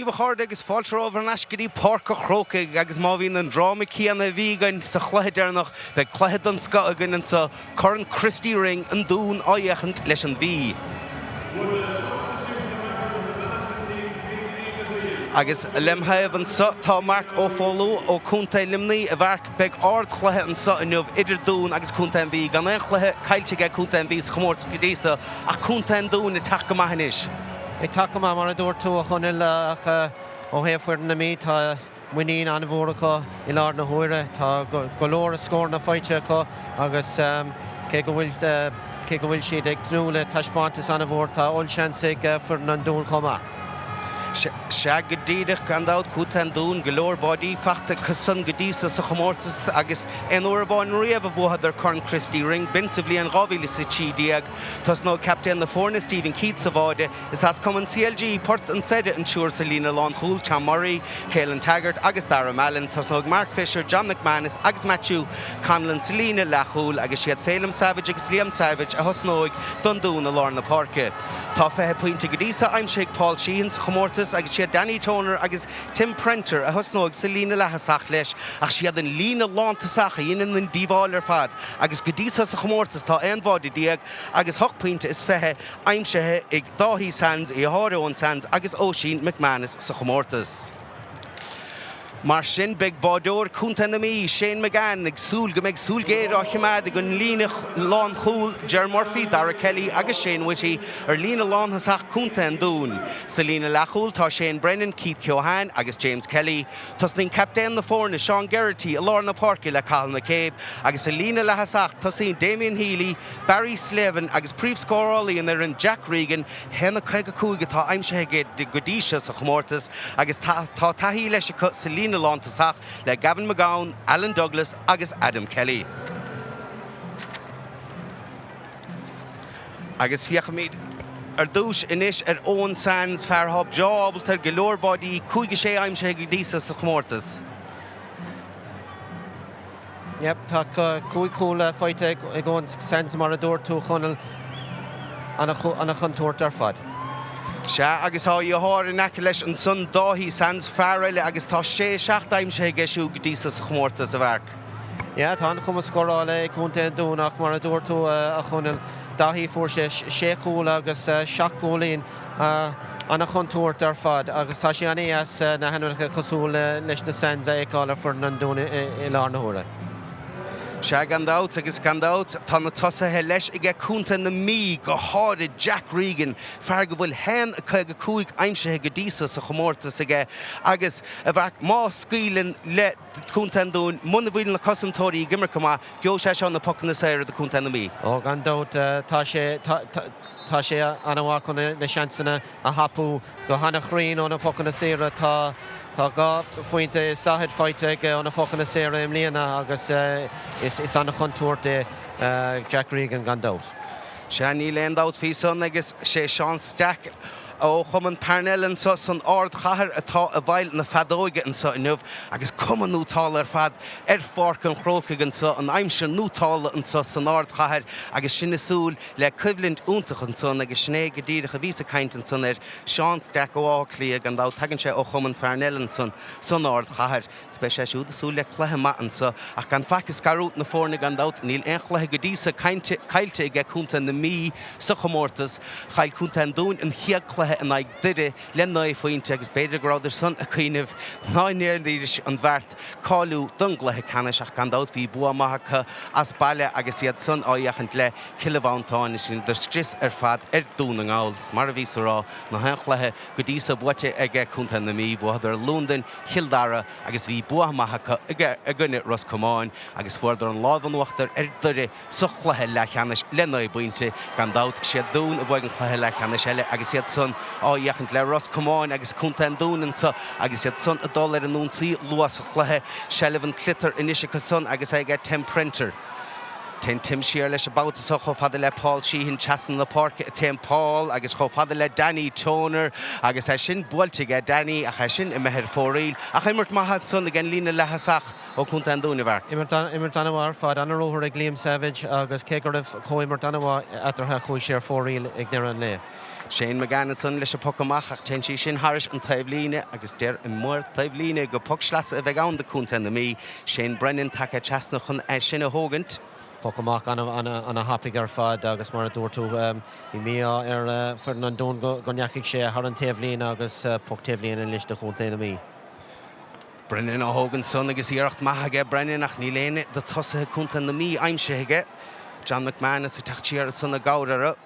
Cíobháin agus fáilte over an ascaí páirc Chrócaigh agus má bhíonn an dráma Ceannais bhígain sa chluichearnach be chluiche don scogan an sa churann Christy Ring An Dún áiachant leis an Mhí. Agus lemhaibh an sa tá Mark ó Foley ó cúnta limnaí a bhharc beag ard chluiche an sa inniuh idir dún agus cúnta an Mhí gan éon chluiche caiilte ge cúnta an Mhí sa chomórt go díosa a cúnta an dún i taca maithnis. I take mar a dúir tú a Conall ó héfuir na mí tá muoín an bhóracha I lár na huaire tá go leor a scór na fáilte chu agus cé go bhfuil siad ag trúla taispáintas an bhór tá olseansaigh for an dún comá. Se go ddíireach gan dát cúta an dún go leor bádaí feachta cosan go díosa sa chomórtas agus an uairbáin riamh a bhuathad ar churann Christy Ring bin sa bhliain gábhíle sa tídiag tas nó captain na fórna Stephen Keats sa bháide is as cum an CLG Port an Fede an siúr sa lína lán chúil Cham Murray, Caelan Taggart agus Dara Mallon tas nó Mark Fisher, John McManus agus Matthew Conall sa lína lechúil agus siad Phelim Savage agus Liam Savage a thosnóig don dún a lár na páirce. Tá fethe pointe go díosa aimsig Paul Sheehan sa chomórtas agus siad Danny Toner agus Tim Prenter a thosnóig sa lína lethasach leis ach siad an lína lántasach a dhéanaan an díomháil ar fad agus go díosa sa chomórtas tá an bhádaí díag agus hoc pointe is fethe aimsethe ag Dáthí Sands I Háróin Sands agus Oisín McManus sa chomórtas. Mar sin beag bádóir cúnta na Mhí Shane McGann ag súl go méid súlgéad á chiimead ag an lína lán chúil Ger Murphy, Dara Kelly agus Shane Whitty ar lína lánthasach cúnta an dún. Sa lína lechúil tá Shane Brennan, Keith Cíobháin agus James Kelly. Tás nín captain na fórna Sean Geraghty a lár na páirce le Cathal McCabe agus sa lína lethasach tásín Damien Healy, Barry Slavin agus príomhscórálaíon ar an Jack Regan hena chuige cúige tá aimsethe go díose sa chomórtas agus tá taithí leis sa lína lántasach le Gavin McGowan, Alan Douglas agus Adam Kelly. Agus fiachamid ar dúis inis ar Owen Sands fearthab jábaltar go leor bádaí cúige sé aimsethe go díosa sa chomórtas. Yep, tá cúig cúla fáite ag ón Sands mar a dúir tú Conall anna chuntóirt ar fad. Se agus há dhearr in aice leis an son Dáthí Sands fearraile agus tá sé seacht aimsethe geisiú go díosa sa chomórtas a bhharc. Ja, tá chum scórála cúnta an dúnach mar a dúir tú a Conall Dáthí fuair sé cúla agus seaachcúlaín anna chuntóirt ar fad agus tá sé anías na henricha cosúla leis na Sands a ag for an dún I lár na huaire. Se gandát agus gandát tá na tosathe leis ige cúnta na Mhí go háda Jack Regan fear go bhfuil hen a chuige cúig aimsethe go díosa sa chomórtas aige agus a bhharc má scaoileann le cúnta an dún muna bhfuil na cosumtóirí gimar cumá geo sé seán na pocanna saoire de cúnta na Mhí. Ó gandát tá sé anhha chun na seansanna a hapú go hana chrín ó na pocanna saoire tá gá faointe is dathid fáite an na focanna saoire im líana agus is anna chuntóirt Jack Regan gandát. Se ní leon dát fí son agus sé Sean Stack ó chumann Parnell an sa san ard chathair atá a bhail na fadóige an sa inniuh agus cuman nútála ar fad ar fáirc an Chrócaigh an sa an aimse nútála an sa san ard chathair agus sin is súil le cuimhlint úntach an son agus sné go díreach a vísa caint an son ar Sean Stack ó áclí gan dá tagann sé ó chumann Parnell an san ard chathair speisiúd a súil le cluiche mat an sa ach gan facas garút na fórna gan dát níl ein chluiche go díosa cailte ige cúnta na Mhí sa chomórtas chail cúnta an dún an chiaag cluiche an ag duine le náid faointe agus beidir gráidir son a chuoineh náinéir líris an bheirt cáú don gluthe canis ach gan dát bhí bua maithacha as baile agus iad son áíochant le Cíobháin sin der scris ar fad ar dún an gáil mar a bhís rá na hen chluiche go díosa buite ige cúnta na Mhí bhuaad ar Lúndain Childara agus bhí bua maithacha a gcuine Roscomáin agus fuair an lábhanhaachtar ar duine sa chluiche le canis le náid buinte gan dát siad dún a bhaid an chluiche le canis eile agus iad son áíochant le Roscomáin agus cúnta an dún an sa agus iad son a dul ar an núnsaí luas a chluiche sellh an clitar inise son agus aige Tim Prenter. Ten Tim Shear leis about so cho fada le Paul Sheehan chasan na park Tim Paul agus cho fada le Danny Toner agus sin builtige Danny a sin I meher fóríl a chimmert mahat son again lína le hasach ó Cúnta An Dún bhar. Immert anhar fad an róthir ag Liam Savage agus cégaribh choimmert anhha atartha Chluiche ar fóríl ag Neireann le. Shane McGann son leis a pocamach ach ten sin haris an taimhlíne agus der an mór taimhlíne go pocslas a bheith an de Cúnta An Mhí Shane Brennan take chasna chun sin a hógant. Pocamach an a hapig ar fad agus mar a dúirtú I mí ar fuan an dún go neachaigh sé ar an taimhlín agus poc taimhlín in liste Cúnta An Mhí. Brennan a hógan son agus íirecht maithage Brennan ach ní léine do tosathe Cúnta An Mhí aimseige. John McManus a tatíar son a gáire.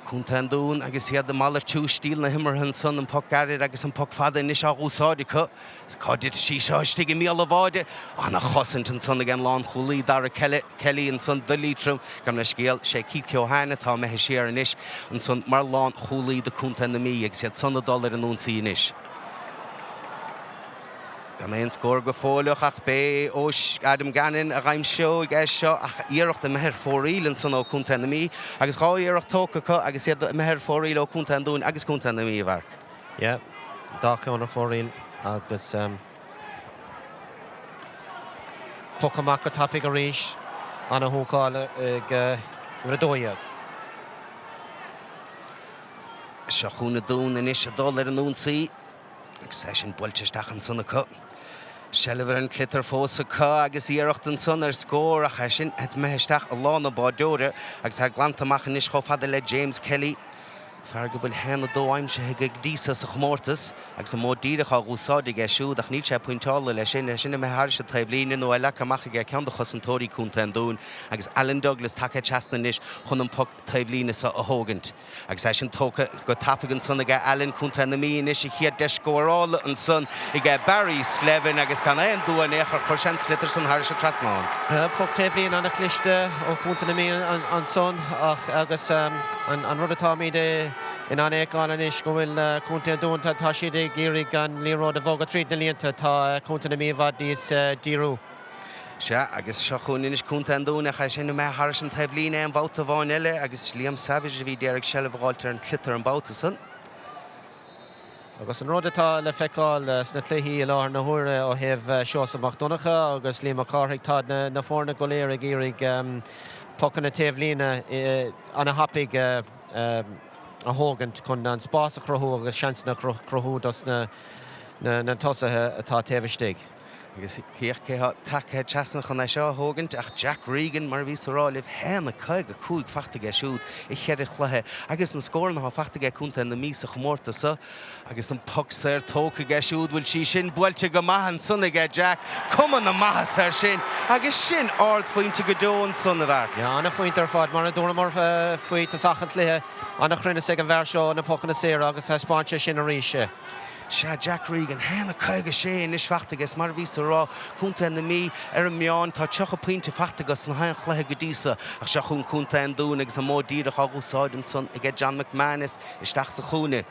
Cúnta An Dún agus iad málar tú stíl na himmarhan son an poc garir agus an poc fada níos á úsáidicha. Is cádit sí seáistigh mí a bháide anna chosint an son again lán chulaí dar a Kelly an son dolítrum gam le scéal sé Cíobháin tá methe siar inis an son mar lán chulaí de Cúnta An Mhí agus iad son $1 an únsaí inis. Gan éon scór go fóileach ach bé ó Adam Gannon a raim seo ag seo ach íirecht a meher fóríl an son ó Cúnta An Mhí agus gá íirecht tócacha agus iad meher fóríl ó Cúnta An Dún agus Cúnta An Mhí bhar. Yeah, dácha an a fóríl agus pocamach go tapig a ríis an a thócáile ag radóiad. Seo Cúnta An Dún inis $1 an únsaí agus sin builteisteach an son acu. Shelver an clitar fós acu agus íirecht an son ar scór a sin het meheisteach a lána báideoire agus ha glantamach inis cho fada le James Kelly. Fear go bhfuil hena dó aimse ag dísa sa chmórtas agus an mód díireach a gúsáidig siúd ach níl sé pointála le sinna me háir se taimhlíne nó eile amach ag ceandacha an tóirí Cúnta An Dún agus Alan Douglas take chasna níis chun an poc taimhlíne sa a hógant. Agus sin tóca go tapagan son ag Alan Cúnta An Mhí níis I chiad de scórála an son ag Barry Slevin agus can éon dúan éachar chuirsean slitar san háir se trasnáin. Poc taimhlín anna Cluiche ó Cúnta An Mhí an son ach agus an rudatá míide in an éáin is go bhfuil Cúnta An Dún tá siad ag géirí gan líród a bóga tríd na líonta tá Cúnta An Mhí bhd níos díú. Se agus seachún inis Cúnta An Dún a sinna me háir an taimhlíne an bhauta bháin eile agus Liam Savage a bhí déireg sellbháilte an clitar an bhauta san. Agus an rudatá le feicáil sna cluichí I láthair na huaire ó thaobh seos amach donacha agus Liam Carthaigh tá na fórna go léir ag géirig pocan na taimhlíne anna hapig a hógant chun an spás a crothú agus seansna crothú dos na tosathe atá taobhiste. Agus chéach take chasna chun seo hógant ach Jack Regan mar bhí ráilih hena chuig a cúig fachtaige siúd I cheadh chluthe agus na scóirna há fachtaige Cúnta An Mhí sa chmórta sa agus an poc sair tócaige siúd bhfuil sí sin builte go maithan sunnaige Jack cuman na maithas ar sin agus sin ard faointe go dóin sunna bhar. Ja, anna faointe ar fad mar a dúna mar faoit a sachan cluiche anna chruinne sig an bhar seo na pocan na séir agus spáinte sin a ríise. Se Jack Regan hena chuige sé inis fachtagus mar bhí rá Cúnta An Mhí ar an meán tá tucha pointe fachtagus na hain chluthe go dísa ach se chun Cúnta An Dún agus an mód díireach a gúsáid an son ag John McManus isteach sa chúne.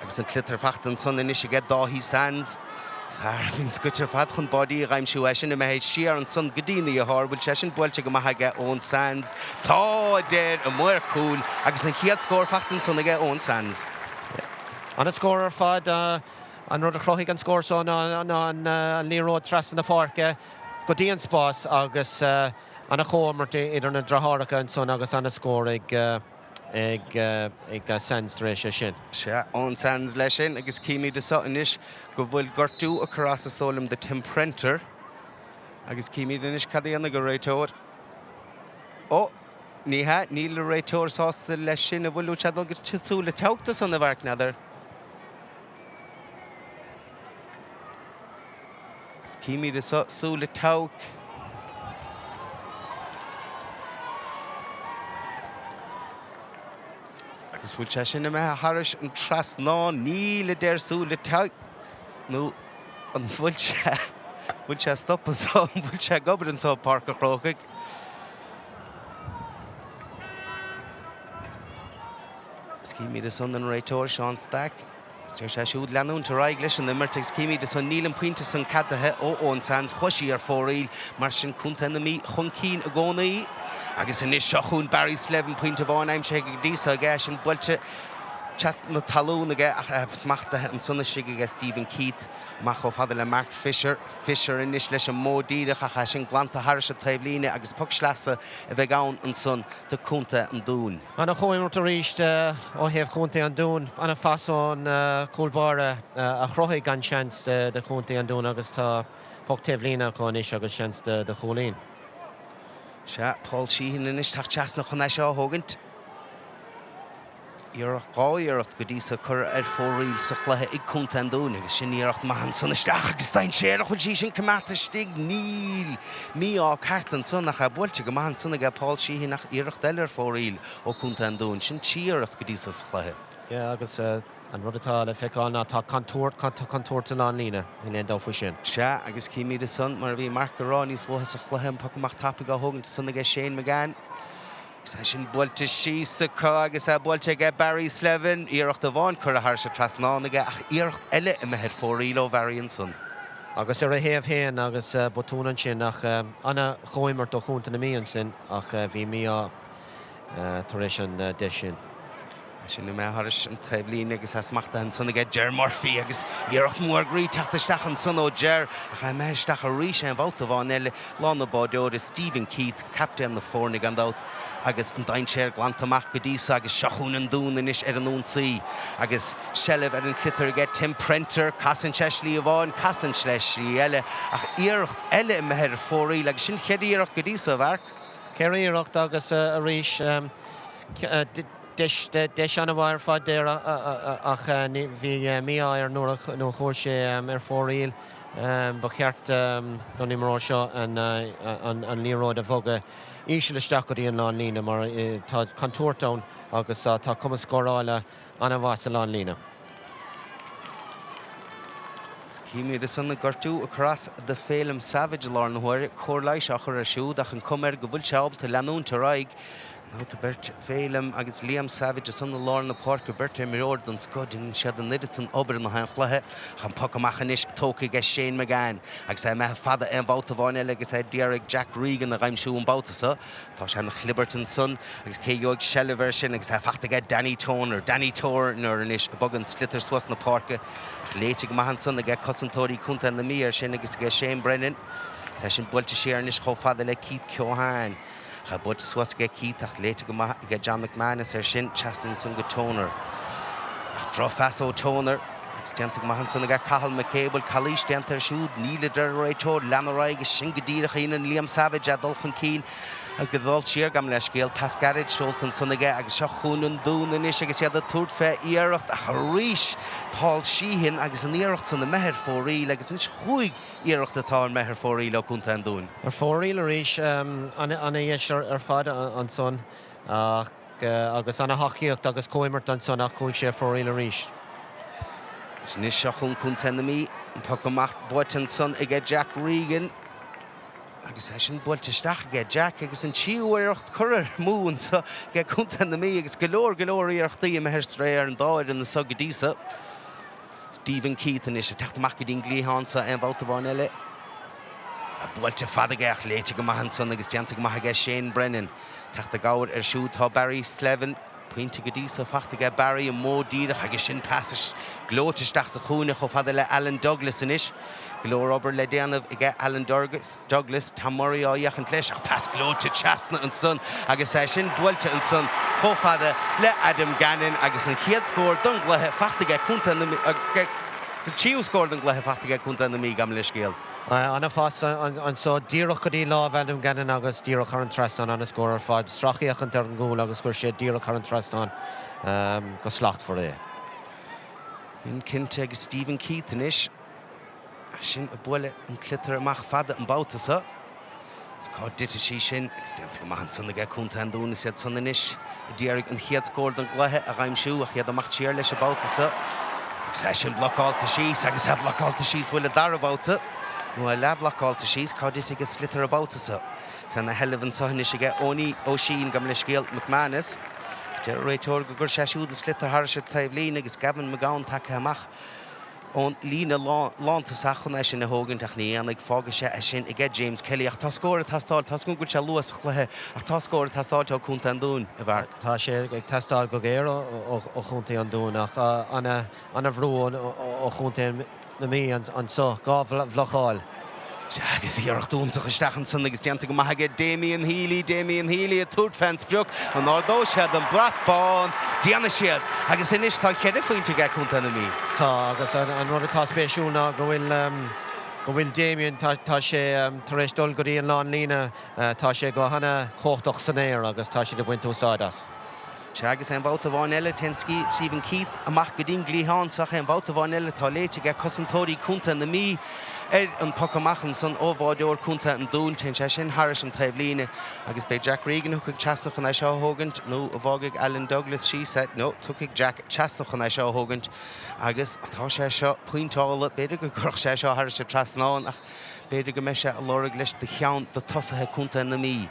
Agus an clitar fachtan son inis ag dáhí sands. Hín scutir fad chun bodí a raimsú sin a méid siar an son godíine a thar bhfuil sé sin builte go maithaige ón sands. Tá déir a muir cúil agus an chiad scór fachtan son ag ón sands. An a scór ar fad an rud a chrochaigh an scór son an líród tras na bPáirc go dtíon spás agus an a chómart idir na dratháracha an son agus an a scór ag sands rééis sin. Se ón sands leis sin agus cíimi de sotanis go bhfuil gortú a churás sólam de Tim Printer agus cíimi inis cadí anna go réitóir. Ó níl le réitóir sásta leis sin a bhfuilú teadal go tú le teachtas an na bharc nadidir. Cíimi de súla teach. Agus bhfuil sé sin a methe haris an tras ná ní le déir súla teach. nó an bhfuil sé stoppa sá bhfuil sé gobar an sá parc a Chrócaigh. Cíimi de son an réitóir Seán Stack. Steir sé siúd leanún Tráchtaireacht leis an imirteach cíimi de san níl an puinte san cadathe ó ónsans chuisí ar fóraíl mar sin Conall An Mhí chun cín a gcónaí agus inis seo chun Barry 11 puinte bháin aimim sé go dísa a sin builte chast na talún aige smachta an sunna siige Stephen Keith mach ó fada le Mark Fisher inis leis an módíireach a sin glanta Harris a taimhlíne agus puc sleasa a bheith ann an son de Conall An Dún. Anna choimúirt a ríist ó heamh Conall An Dún anna fasán cúlbáire a Chrócaigh gan seans de Conall An Dún agus tá puc taimhlíne chuis agus seans de cholín. Se Paul Sheehan inis tá teasna chun seo thugant. Iar gáireacht go dtí sa chur ar fóraíl sa chluthe ag Conall An Dún agus sin iarracht maihan san isteach agus dain séireach chun sí sin cumata stig níl mí á cartan son nach a bhailte go maihan sanna go Paul Sheehan nach iarracht eile ar fóraíl ó Conall An Dún sin tíireacht go dtí sa chluthe. Agus an rud atá le feicáil tá contúirt an an lína in éon dófu sin. Se agus cíimiad san mar bhí Mark ará níos bmhutha sa chluthe an pacamach tapa go thugant sanna go Shane McGann. Sin builte sí sa cá agus a builte go Barry 11 iarracht a bháin chur a thar sa trasnánaige ach iarracht eile i methead fóraíl ó Barry an son. Agus ar a héamh héan agus botúnan sin ach anna choimart ó Conall An Mhí an sin ach bhí mí tar éis an de sin. Sin na métharis an taimhlín agus smachta an sanna go Ger Murphy agus iarracht mór grí teachtaisteach an son ó Ger a cha méisteach a ríise an bhálta bháin eile lána báideoir Stephen Keith captain na fórnig an dát agus an dain séir glantamach go dísa agus seachún an dún inis ar an únsaí agus selleh ar an clitar aige Tim Prenter casan seslí a bháin casan sleisí eile ach iarracht eile i methead fóraíl agus sin chead iarracht go dísa bharc. Ceir iarracht agus a ríis Deis anna bhair fad déir ach bhí mí ar nó chóir sé ar fóraíl ba cheart don imrá seo an líróid a bhoga ísle isteach go dtí an lán lína mar tá contúirtán agus tá cuma scóráile anna bhás a lán lína. Cíimiad sanna gortú across the Phelim Savage lár na huair Chluiche a chur a siúd ach an cumir go bhfuil seábalta leanún Tráchtaireacht ná tá beirt Phelim agus Liam Savage a sanna lár na páirc go beirt miror don scodin siad an nidir san obair na hain chluthe chan pacamach inis tócaigh Shane McGann agus é methe fada an bhálta bháin eile agus é Derek Jack Regan a raimsú an báltasa tá sé an Chliberton son agus céoig Shelliver sin agus é fachtaige Danny Turner inis a bag an slitar suas na páirce ach léite go maihan son aige cosantóirí Conall An Mhí ar sin agus aige Shane Brennan sé sin builte sé ar inis chomh fada le Cíobháin. Cha builte suas aige Keith ach léite go aige John McManus ar sin teasnan san go Toner. Ach dro fas ó Toner agus deanta go maihan son aige Cathal McCable Cluiche deanta ar siúd níla de réitóir leanará agus sin go díreach íon Liam Savage a dul chun cín a go dháil siar gam leis céal Pascarid Shultan son aige agus seo Conall An Dún inis agus iad a túirt fé iarracht a ríis Paul Sheehan agus an iarracht san na methead fóraíl agus inis chuig iarracht atá an methead fóraíl ó Conall An Dún. Ar fóraíl a ríis anna dhéis ar fad an son agus anna haíocht agus coimart an son ach chuig sé fóraíl a ríis. Nis seo chun Conall An Mhí an pacamach built an son aige Jack Regan agus é sin builte isteach aige Jack agus an tíúireacht chuir mún sa ige Conall An Mhí agus golóir iarrachtaí a methead stréir an dáir in na sog go dísa. Stephen Keith inis a teachtamach go dtín glíhansa an bhálta bháin eile. A builte fada aige ach léite go maihan son agus deanta go maith aige Shane Brennan. Teachta gáir ar siúd tá Barry 11 puinte go dísa fachta aige Barry an módíireach agus sin passas glóiteisteach sa chúna chomh fada le Alan Douglas inis. Glóir obair le déanamh aige Alan Douglas tá morí á dheachant leis ach pas glóite teasna an son agus é sin builte an son chomh fada le Adam Gannon agus an chiad scóir don gluthe fachta aige Conall An Mhí tíú scóir don gluthe fachta aige Conall An Mhí gam leis céal. Anna fás an so díreach go dtí láh Adam Gannon agus díreach ar an trasán anna scóir ar fad strachaíoch an ar an gúil agus chuir sé díreach ar an trasán go slacht for é. Bhín cinnte agus Stephen Keith inis sin a buile an clitar amach fada an báltasa. Cá dite sí sin agus deanta go maihan son aige Conall An Dún is iad son inis díreach an chiad scóir don gluthe a raimsú a chiad amach tíar leis a báltasa. Agus é sin blocáilta síos agus é blocáilta síos bhfuil a dar a bálta. nó a leabhlacáilta síos cáidir ag slitar a báutasa. San na hellibhan sohanne aige óní ó sin gam leis céal McManus. De réiteoir go gur sé siúd slitar thar sé taobh lín agus gaban McGowan take amach ón lína lántasach chun é sin na hógantach ní annig fága sé sin I get James Kelly ach tá scóir tastáil tá go se luas chluthe ach tá scóir tastáil te Chunta An Dún a bhar. Tá sé ag testáil go géir ó Chunta An Dún ach anna bhrúin ó Chunta Na Mhí an so gá bhlocháil. Agus íarach dúntaach isteachchan san agus deanta go maithaige Damien Healy a túirt fans beag an ardó siad an bratbán Diana siad agus inis tá chead faointe ga Chunta Na Mhí. Tá agus an rud atá spéisiúna go bhfuil Damien tá sé tar éis dul go dtí an lán lína tá sé go hana cóchtach san éir agus tá sé do buint úsáidas. Se agus an bhóta bháin eile ten Stephen Keith amach go dtín glíthánsaach an bhóta bháin eile tá léite ga cosantóirí Chunta Na Mhí an tucamachchan san óbháideoir Chunta An Dún ten sé sin Harris an taobh líne agus be Jack Regan chuig teastach chun é seo thógant nó a bhágaigh Alan Douglas sí set nó tuigh Jack teastach chun é seo thógant agus tá sé seo puintála beidir go chuch sé seo Harris a trasnáin ach beidir go me sé a lorg leis de cheann do tosathe Chunta Na Mhí.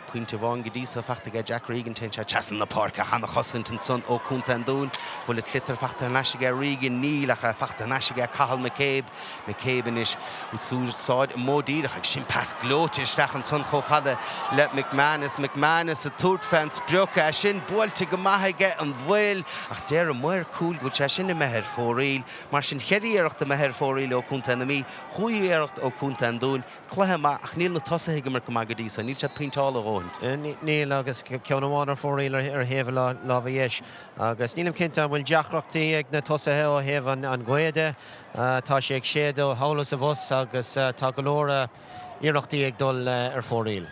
Puinte bháin go dtí fachta Jack Regan ten sé teasan na páirc a chana chosantin son ó Chunta An Dún bhfuil clitar fachta naisige Regan níl a fachta naisige Cathal McCabe inis ú súsáid módíach ag sin pas glóte isteach an son chomhfada le McManus a túirt fan spreocha a sin buailte go maithaige an bhfuil ach deir an muir cúil go sé sin na metheir fóraíl mar sin cheadíireacht a metheir fóraíl ó Chunta Na Mhí chuíireacht ó Chunta An Dún chluiche ach níl na tosathe mar go maga dí san níl sé puintála róin. Níl agus ceann amháin fóraíil ar thaobh lábhaíis agus nílam cinnte bhfuil deachrachtaí ag na tosathe ó thaobh an gcuide tá sé ag séad ó hálas a bhus agus tá go leor iarachtaí ag dul ar fóraíil.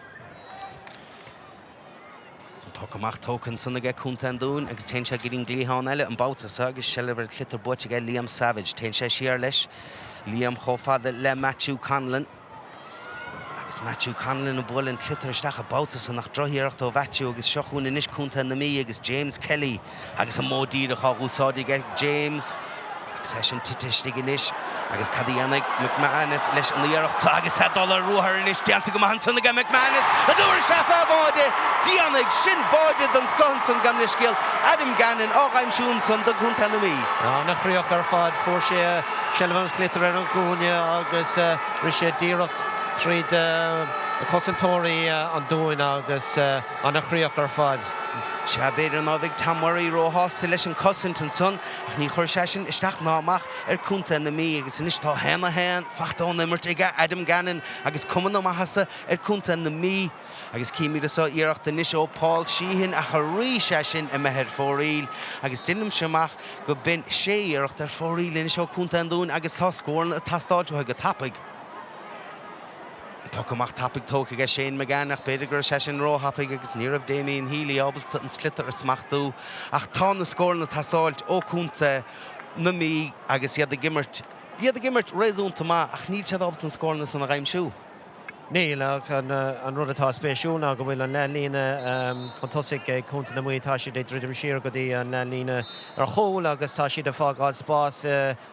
Tucamach tócan sanna ga Chunta An Dún agus ten sé gurím glíthán eile an bátas agus sellibhar clitar buite ga Liam Savage ten sé siar leis Liam chomhfada le Matthew Conall Matthew Conall a bhfuil an clitar isteach a bátas nach drothíireacht ó bhaitiú agus seochún inis Chunta Na Mhí agus James Kelly agus an módíireach á úsáide ga James agus é sin titiiste inis agus cadíannig McManus leis an íireacht agus he dul ruthar inis deanta go maithan sanna ga McManus a dúir se bháide díannig sin báide don scohann san gamna scéal Adam Gannon ágaimsún san do Chunta Na Mhí. Nach chríoch ar fad fuair sé sellibhán clitar ar an gúine agus ri sé díireacht tríd cosantóirí an Dún agus an chríoch ar fad. Se beidir ná bhíh tamhaí róthasta leis an cosantin son ach ní chuir sé sin isteach námach ar Chunta Na Mhí agus inis tá héna héan fachtón imirt ige Adam Gannon agus cuman amachasa ar Chunta Na Mhí agus cíimiad sa íireachta níos ó Paul Sheehan a chorí sé sin i metheir fóraíl agus duinem semach go bin sé íireacht ar fóraíl inis ó Chunta An Dún agus tá scóirn a tastáidthe go tappaig. Tucamach tappaig tóca ga Shane McGann ach beidir gur sé sin róthappaig agus níorbh Damien Healy ábalta an slitar a smachtú ach tá na scóir na tastáilt ó Chunta Na Mhí agus iad a gimmert réúnta má ach níl sé ábalta an scóir na san a raimsú. Níl an rud atá spéisiúna go bhfuil an lelína chun tosaigh Chunta Na Mhí tá siad é dridim siar go dtí an lelína ar chóil agus tá siad a fágáil spás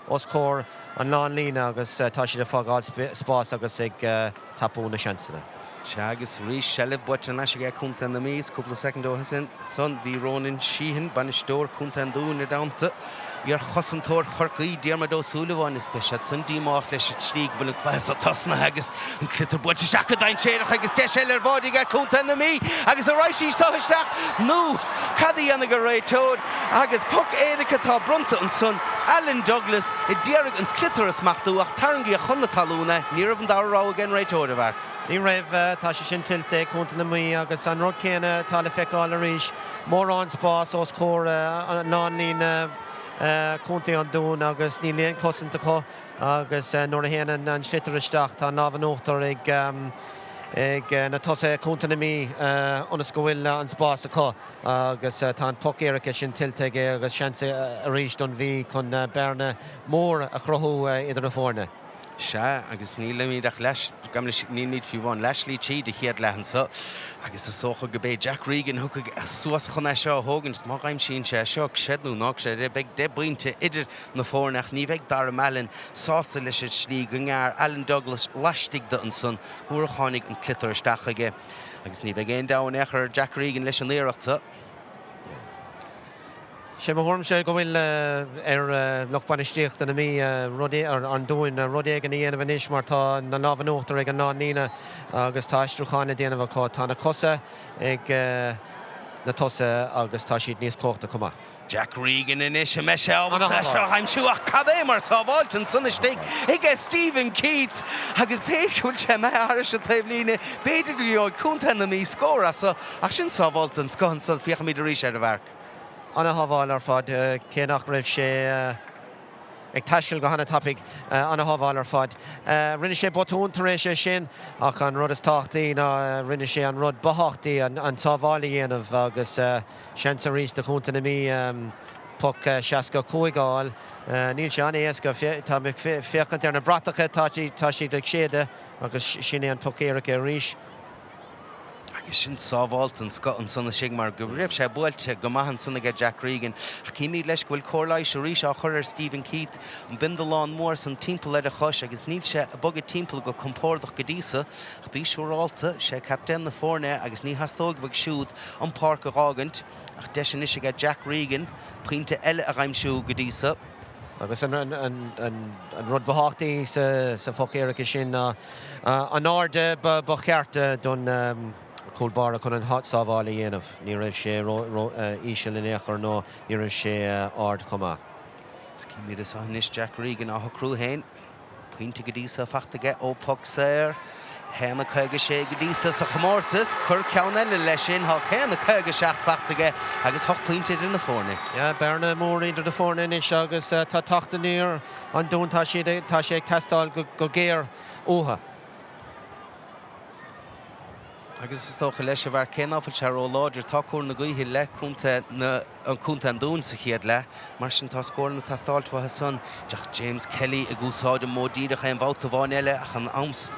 os cór an lán lína agus tá siad a fágáil spás agus ag tapú na seansanna. Se agus rís sellibh buite naisige Chunta Na Mhí cúpla secondó sin son bhí Ronan Sheehan banistóir Chunta An Dún ar damta ar chosantóir Chrócaigh Diarmadó Súleháin is speisiad san dímách leis slíg bhfuil an chláis ó tosna agus an clitar buite seacha dain séireach agus de sé ar bháide Chunta Na Mhí agus a ráisí táisteach nó cadí anna go réitóid agus puc éiricha tá brunta an son Alan Douglas I ddíarach an clitar a smachtú ach tarangaí a chuna talúna níorbh an dárá gan réitóid a bhar. Ní raibh tá sé sin tiltte Chunta Na Mhí agus an rud céine tá le feicáil arís mór an spás os cór an lán lína Chunta An Dún agus ní léon cosanta có agus nuair a héanaan an slitar isteach tá nábhanóachtar ag na tosa Chunta Na Mhí onas go bhfuil an spás có agus tá an puc éirice sin tiltte agus seansa arís don bhí chun bearna mór a chruthú idir na fórne. Se agus ní leíach leis gamla ní míad fiúháin leislí tí de chiad lehansa agus is socha go bé Jack Regan thucha suas chun é seo thugant má raim sin sé seo séadú nach sé beag de buinte idir na fórnach ní bheith dar melin sásta leis slí go ngear Alan Douglas leistigh de an son thuair chánig an clitar isteach aige agus ní bheith géon dáin echar Jack Regan leis an éireachta. sé bhorm sé go bhfuil lochbanistíocht An Mhí rudé ar an dúin rudé gan íanamh inis mar tá na lábhanúachtar ag an ná nína agus tá istruchána déanamh có tá na cosa ag na tosa agus tá siad níos cóchta cumá. Jack Regan in ish Michelle I'm sure Cadémar Savalton son the stake Ige Stephen Keats agus Peachul Chema Irish Tavline Beidir go Conall An Mhí score so Action Savalton scon so fiach me the reach out of arc. Anna Haval ar fad cénach raibh sé ag taistil go hanna tapig anna Haval ar fad. Rinne sé botún tar éis sin ach an rud is táchtaí ná rinne sé an rud bathachtaí an tábhála dhéanamh agus sean sa rís de Conall An Mhí puc seaca cúigáil. Níl sé anna éasca tá féchant ar na bratacha tá siad ag séide agus sin é an puc éireach ar rís. Sin Savalton Scotland son the Sigmar go raibh sé buailte go maithan sanna go Jack Regan a cíimiad leis go bhfuil Comhlaid a rís á chuir Stephen Keith an bindalán mór san timpeall ar a chos agus níl sé a bogad timpeall go compordach go dísa ach bí siúrálta sé captain na fórne agus ní hastóg bag siúd an Páirc a rágant ach deis is go Jack Regan puinte eile a raimsú go dísa. Agus an rud bathachtaí sa foc éireach sin an áde ba chearta don Cúlbar chun an hot sábhála dhéanamh, ní raibh sé íseal in éachar nó ní raibh sé ard chumá. Cíimiad is anis Jack Regan á Chrúchaigh puinte go dísa fachtaige ó puc saoir héna chuige sé go dísa sa chomórtas chur ceann eile leis sin thug héna chuige seach fachtaige agus 8 puinte in na fórne. Ja, bearna mór idir na fórne inis agus tá tachtaíor an dún tá sé ag testáil go géir uatha. Agus is tócha leis a bhar cénáfuil se ó láidir tá cuair na gaothaí le an Conall An Dún sa chéad le mar sin tá scóir na tastáiltmhatha son deach James Kelly a gúsáid an módíireach an bhálta bháin eile ach an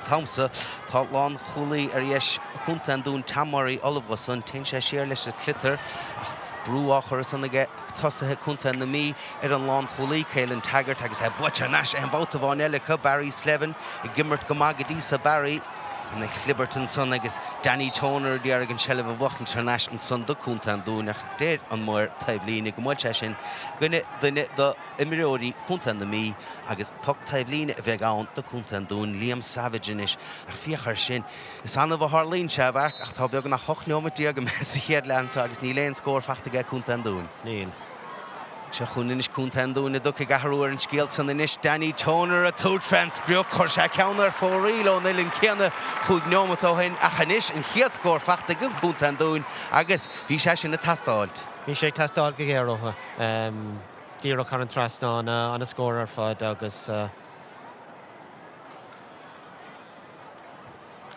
tamsa tá lán chulaí ar dheis Conall An Dún tamarí olbha son tin sé séir leis a clitar ach brú áchar san aige tosathe Conall An Mhí ar an lán chulaí céil an tagart agus buite neis an bhálta bháin eile chu Barry Slevin I gimmert go maga dísa Barry and Clibberton son agus Danny Toner dear an shell of a walk international son do Conall An Dún dead on more Taiblina go session gunne the Emirori Conall An Mhí agus puck Taiblina vegan the Conall An Dún Liam Savage inish a fiachar sin is an of a Harleen Shavark ach tá beag na hochnomet diag mes headlands agus ní lane score fachtige Conall An Dún Níl Se chunis Conall An Dún do gaharú an scéal san inis Danny Toner a toad fence breoch chuir se ceannar fórí ó nilin ceanna chuig nómatóhain a chanis an chiad scór fachta go Conall An Dún agus bhí sé sin na tastáilt. Bhí sé tastáil go géirecha díreach chu an trasná an a scór ar fad agus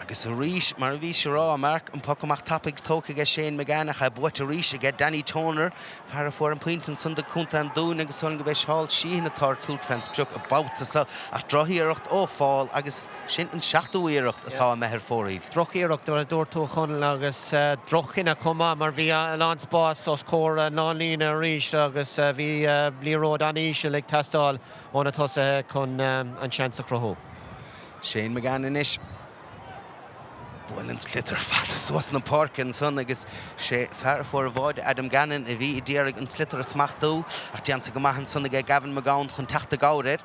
agus a rís mar bhí sé rá mark an pocamach tapig tócaige Shane McGanach a buit a rís a Danny Toner far for an pointin sun de Conall An Dún agus son go bheith hall sína tar toot fence breoch a bouta sa a drohíireacht ó fáil agus sin an seachtúíireacht atá mehar fórí. Drochíireacht ar a dúirtú Conall agus drochinna cumá mar bhí an anspás os cór nálína rís agus bhí blíród an ísio ag testáil óna tosathe chun an seansa crothú. Shane McGann inis. Bwilins glitter fatas was na Páirc an son agus sé fear for a bháid Adam Gannon a bhí I ddíarg an slitter a smachtú ach deanta go maithan son aige Gavin McGowan chun teachta gáirir.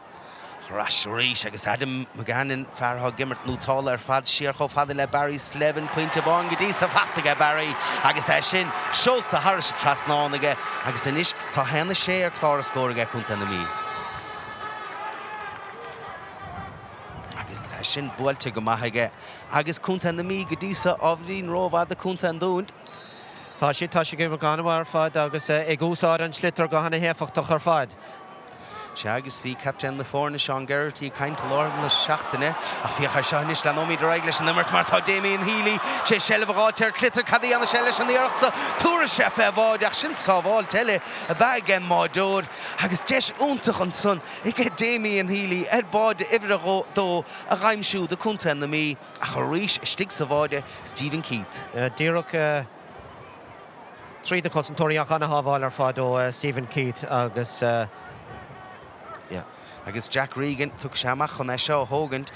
Ras rís agus Adam McGannon feartha gimmert nútála ar fad siar cho fada le Barry Slevin puinte bán go dtí sa fachtaige Barry agus sin seolta haris a trasnánaige agus inis tá hena sé ar chlár a scóraige Conall An Mhí. Agus sin buailte go maithaige agus Conall An Mhí go dísa ábhrín rómhá de Conall An Dún. Tá sé go gan ar fad agus ag úsáid an slitar go hanna héfachtach ar fad. Se agus bhí captain na fórne Sean Geraghty caint láirn na seachtaine a fiachar seanis le nóí reglas an nimmert mar tá Damien Healy sé sellbháiltear clitar cadí anna selles an íireachta túra sé fé bháid ach sin sábháil teile a bag an mádór agus deis úntach an son ige Damien Healy bád ihre dó a raimsú de Conall An Mhí a chu rís stig sa bháide Stephen Keith. Díreach trí de cosantóíach anna hábháil ar fad ó Stephen Keith agus agus Jack Regan tuk seamach chun seo thógant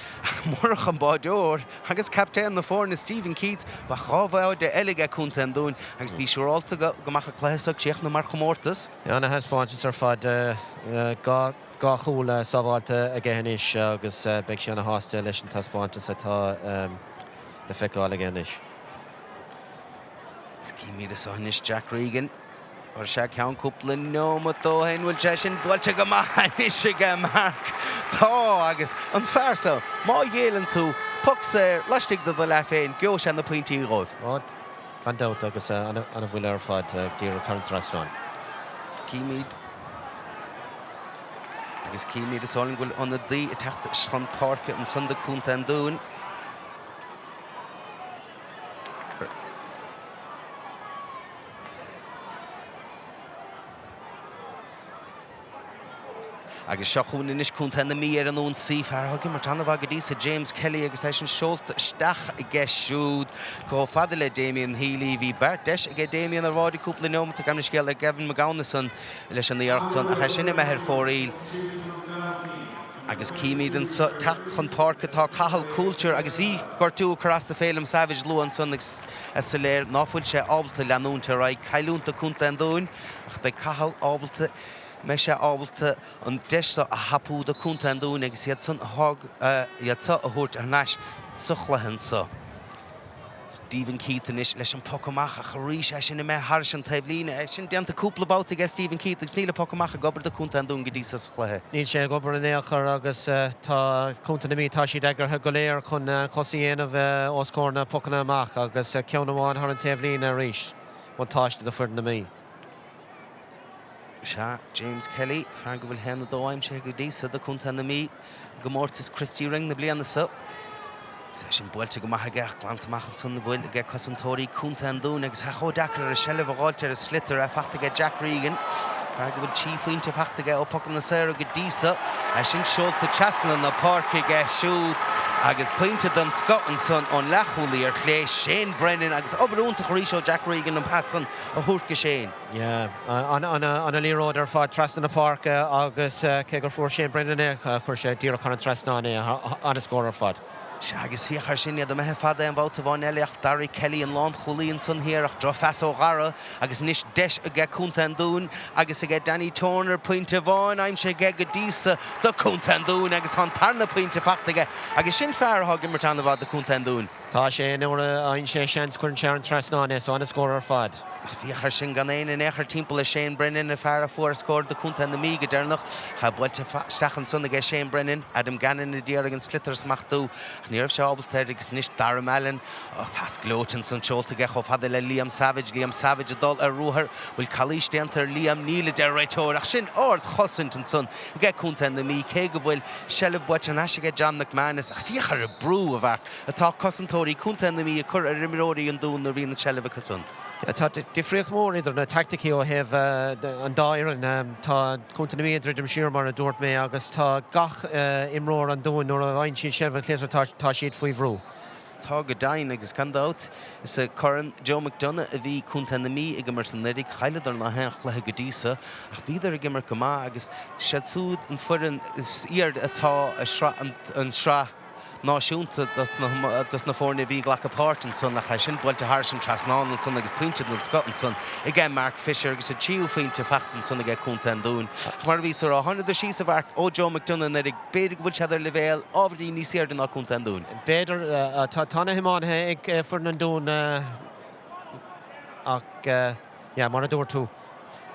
mórach an báideoir agus captain na fórna Stephen Keith ba chábháil de eile cúnta an dún agus bí siúrálta gomacha chléasach tíoch na mar chomórtas. Ja, na hespáintes ar fad gá chúla sábháilta a gceannis agus beag sé na hásta leis an taspáintas atá le feiceáil a gceannis. Cíimiad is áis Jack Regan or se ceann cúpla nóma dóthain bhfuil sé sin bhailte go maithnis sé go marc tá agus an fearsa má dhélann tú puc sé leistigh do le féin geo sé na pointí róibh. Fan dát agus anna bhfuil ar fad dír current restaurant. Cíimiad agus cíimiad is áilinn bhfuil anna dí a teachta Spórt Páirc an sunda cúnta an dún. agus seachún inis cúnta na Mhí ar an ón síf ar thugin mar tanna bhagad dísa James Kelly agus éis an seolta isteach i gceisiúd go fada le Damien Healy bhí Bart deis ag Damien ar bhádaí cúpla nómta gan scéal le Gavin McGowan leis an íarachtain a sinna methir fóraíl. Agus cíimiad an teach chun Páirc atá cahall culture agus bhí gortú carasta félim Savage Luan son a saléir náfuil sé ábalta leanúnta raig cailúnta cúnta an dún ach be cahall ábalta me sé ábalta an deisá a hapú de cúnta an dún agus iad san iad sa a thuirt ar neis sa chluicheann sa. Stephen Keith inis leis an pocamach a choríis é sin mé thar an taimhlína sin deanta cúpla báta ag Stephen Keith agus níla pocamach a gobar de cúnta an dún go dtí sa chluiche. Níl sé gobar an éachar agus tá cúnta na Mhí tá siad agartha go léir chun chosaíanamh oscórna pocanna amach agus ceann amháin thar an taimhlína arís bhain táiste do fuir na Mhí. Se James Kelly fear go bhfuil hena dóim sé go dtí do cúnta na Mhí go mórtas Christy ring na bliana sa. Sin builte go maithe gach glantamachchan san na bhfuil ag cosantóirí cúnta an dún agus cho dachar a sellh bháilte a slitar a fachtaige Jack Regan. Fear go bhfuil tíofaointe fachtaige ó pocan na saoire go dísa sin seolta teasna na Páirc ag siúd agus pointe don Scotland son ón lethúlaí ar chlé Shane Brennan agus obairúnta choríseo Jack Regan an passan a thuairt go Shane. Yeah, anna líróid ar fád trasna na Páirc agus cé gur fuair Shane Brennan chuir sé dír chu an trasnána anna scór ar fad. Se agus fiachar sin iad a methe fada an bhálta bháin eileach Darry Kelly an lán cholíonn san hir ach dro feas ó gara agus níos deis a gce cúnta an dún agus a gce Danny Turner pointe bháin aim sé gce go dísa do cúnta an dún agus an tarna pointe fachtaige agus sin fear thugin mar tanna bhd do cúnta an dún. Tá sé nuair aon sé seans chuirn sé an trasnána so anna scór ar fad. Fiachar sin gan éana in éair timppla le Shane Brennan a fear a fuair scór do cúnta na Mhí go dearnach cha builte stachan son ag Shane Brennan Adam Gannon na ddíar an slitar smachtú níorbh se ábaltéir agus níos Dara Mellon pas glótin san seolta go fada le Liam Savage a dul ar ruúthar bhfuil chalís déantar Liam Níla de réitóir ach sin ord chosint an son ag cúnta na Mhí cé go bhfuil sellh buit an eisiige John McManus ach fiachar a brú a bhar atá cosantóirí cúnta na Mhí a chur a rimiróí an dún na bhíon na sellh a son. Tá difriocht mór idir na tacticí ó heh an dair tá cúnta na Mhí idir siar mar a dúirt mé agus tá gach imróir an dún nó a bhain sin seirbh léir tá siad faoi bhrú. Tá go dain agus candát is a churann Joe McDonough a bhí cúnta na Mhí ag mar san nidig chailedar na hen chluithe go dísa ach bhíidir ag mar go má agus séadsúd an furan is iard atá an sra náisiúnta das na fórna bhí ghlach apáirt an son nach sin builte thar sin trasnáin an son agus pointe an Scotland son i gce Mark Fisher agus a tíú faointe fachtan son a gce cúnta an dún. Mar bhí ar 100 síos a bhar ó Joe McDonough na ag beidir bhfuil seidir levéil ábhrí níos séir den ná cúnta an dún. Beidir tána himáthe ag fuair an dún ach mar a dúir tú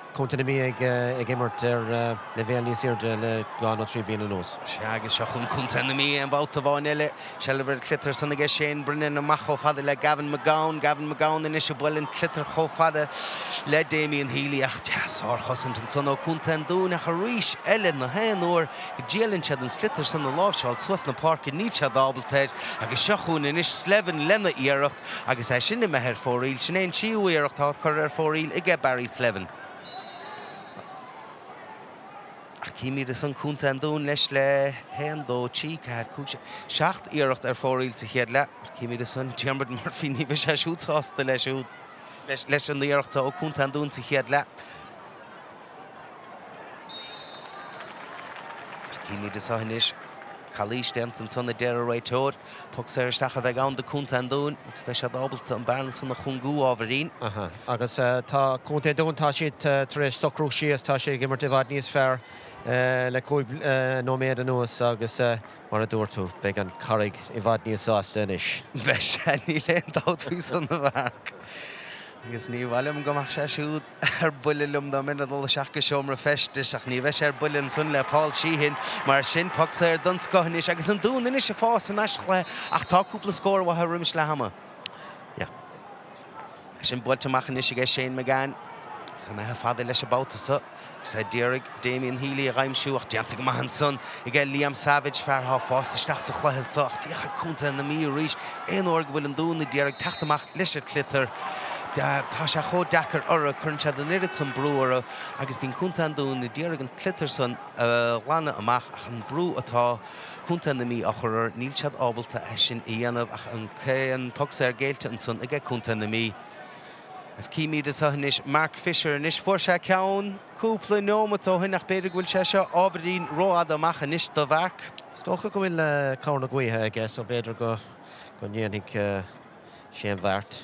cúnta na Mhí ag immert ar levéil níos séir le gáin ó trí bliana nós. Se agus se chun cúnta na Mhí an bhálta bháin eile sellh clitar san ag Shane Brennan amach ó fada le Gavin McGowan in is bhfuil an clitar cho fada le Damien Healy ach teasár chosint an son ó cúnta an dún a choríis eile na héanúir go díalann sead an slitar san na lábhseáil suas na Páirc ní sead ábaltéid agus seachún in is slevan lena iarracht agus é sin na methir fóraíl sin éon tíú iarracht tá chur ar fóraíl i gce Barry Slevan. Cíimiad san cúnta an dún leis le hen dó tí cad cúise seacht iarracht ar fóraíl sa chéad le cíimiad san Diarmuid Murphy ní bheith sé siútásta leis an iarrachta ó cúnta an dún sa chéad le. Cíní de Ceannais. Cluiche dentan son na deire réiteóir, pug séiristeach a bheith ann de Tugann An Dún, spéisiad ábalta an bearna san na chungú ábharín. Agus tá Conall Dún tá siad tar éis socrú síos tá sé gimmar divad níos fearr le cúib nóméad anuas agus mar a dúirtú beag an carraigh I bhd níos ásta inis. Bheith sé ní leon dátaí san na bhharc. Agus ní bhhailm gomach sé siúd buililm dá mina dul seach go seomra festis ach ní bheith sé builin sun le Páil Sheehan mar sin pug séir don Ceannais agus an dún inis sé fás an eiscle ach tá cúpla scór wathe rimis le hama. Sin builteach inis ige Shane McGann. Sa methe fada leis báutasa. Sa Deireadh Damien Healy a ghaimsú ach deanta go maithan son ige Liam Savage fearrthá fásta isteach sa chluiche ach fiachar cúnta na Mhí arís éon óir go bhfuil an dún na Deireadh teachtamach leis a clitar. Tá sé chó dechar orra chun se den irid san brúara agus bín Conall An Dún na Deireadh an clitar san lána amach ach an brú atá Conall na Mhí a chur níl sead ábalta sin I dhéanamh ach an cé an pug séir géilte an son ige Conall na Mhí. As cíní de Ceannais Mark Fisher níos fuair sé ceann cúpla nómató hinach beidir bhfuil sé seo ábharín róad amach níos do bhharc. Stocha go bhfuil cána gaotha aige so beidir go ndéananig sé an bhart.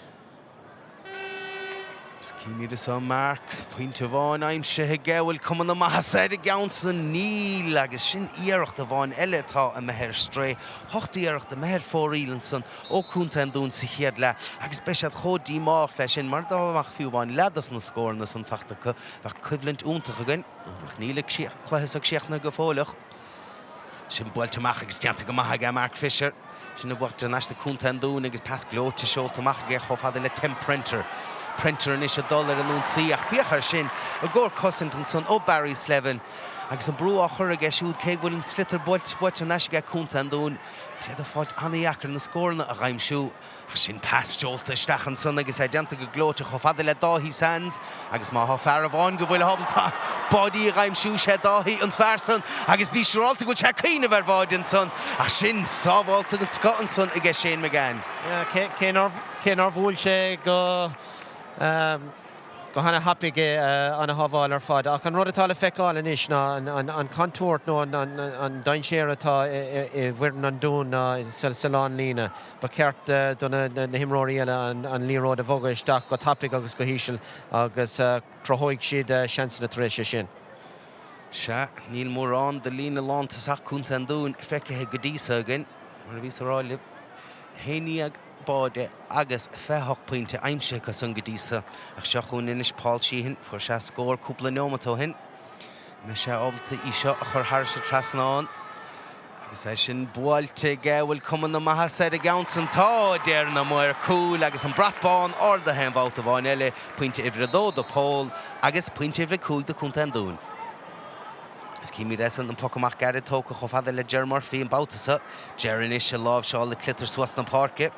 Cíní de San Mark, pointe bháin aimse gehfuil cuman na maithe a gceann san níl agus sin iarracht a bháin eile tá a metheir stré. Hochtaí iarracht a metheir fórílann san ó Conall An Dún sa chéad le agus beisiad chodíach lei sin mar dámach fiú bháin ledas na scórna san fachtacha bheith cuimhlint úntaach againn ach nílig chluicheach seachna go fólach. Sin builteach agus deanta go maithe ag Mark Fisher. Sin na bhacht an eiste Conall An Dún agus pas glóte seoltamach ag chomh le Tim Printer in is a dollar an únsaí ach fiachar sin a gcóir cosint an son ó Barry Slevin agus an brú a chur aige siúd cé bhfuil an slitar built an eisce Conall An Dún sé a fáilt anaíachar na scórna a ghaimsú ach sin passeolta isteach an son agus é deanta go glóte cho fada le dáhí sands agus má tha fear a bháin go bhfuil habaltá bodí a ghaimsú sé dáhí an fearsan agus bí seolta go te cíine bhar bháid an son ach sin sábháilta an scotan son ige Shane McGann. Cénar bhúil sé go hanna hapige an haváil ar fad ach an rud atá le feicáil inis ná an contúirt nó an dainséir atá I bhuireann An Dún Salán lína ba ceart donna na himróí eile an líród a bhoga isteach go tapig agus go híisiil agus trothóigh siad seansan na tar éis sin. Se níl mórrán de lína lántasach Conall An Dún feicithe go díosa againn mar bhí ráilih héníag báide agus feithach pointe aimse go san go díosa ach seo chun inis Páil Sheehan fuair sé scór cúpla nómató hin. Me sé ábalta í seo a chur thar sa trasnáin agus é sin buailte gehfuil cuman na maithe a gceann san tá déir na muir cúil agus an bratbáin orda hen bhálta bháin eile pointe ihre dó do Paul agus pointe ihre cúig de Conall An Dún. Is cíimi resan an pocamach garad tóca cho fada le Germar fí an báutasa Geran is se láb seáil le clitar suas na páirce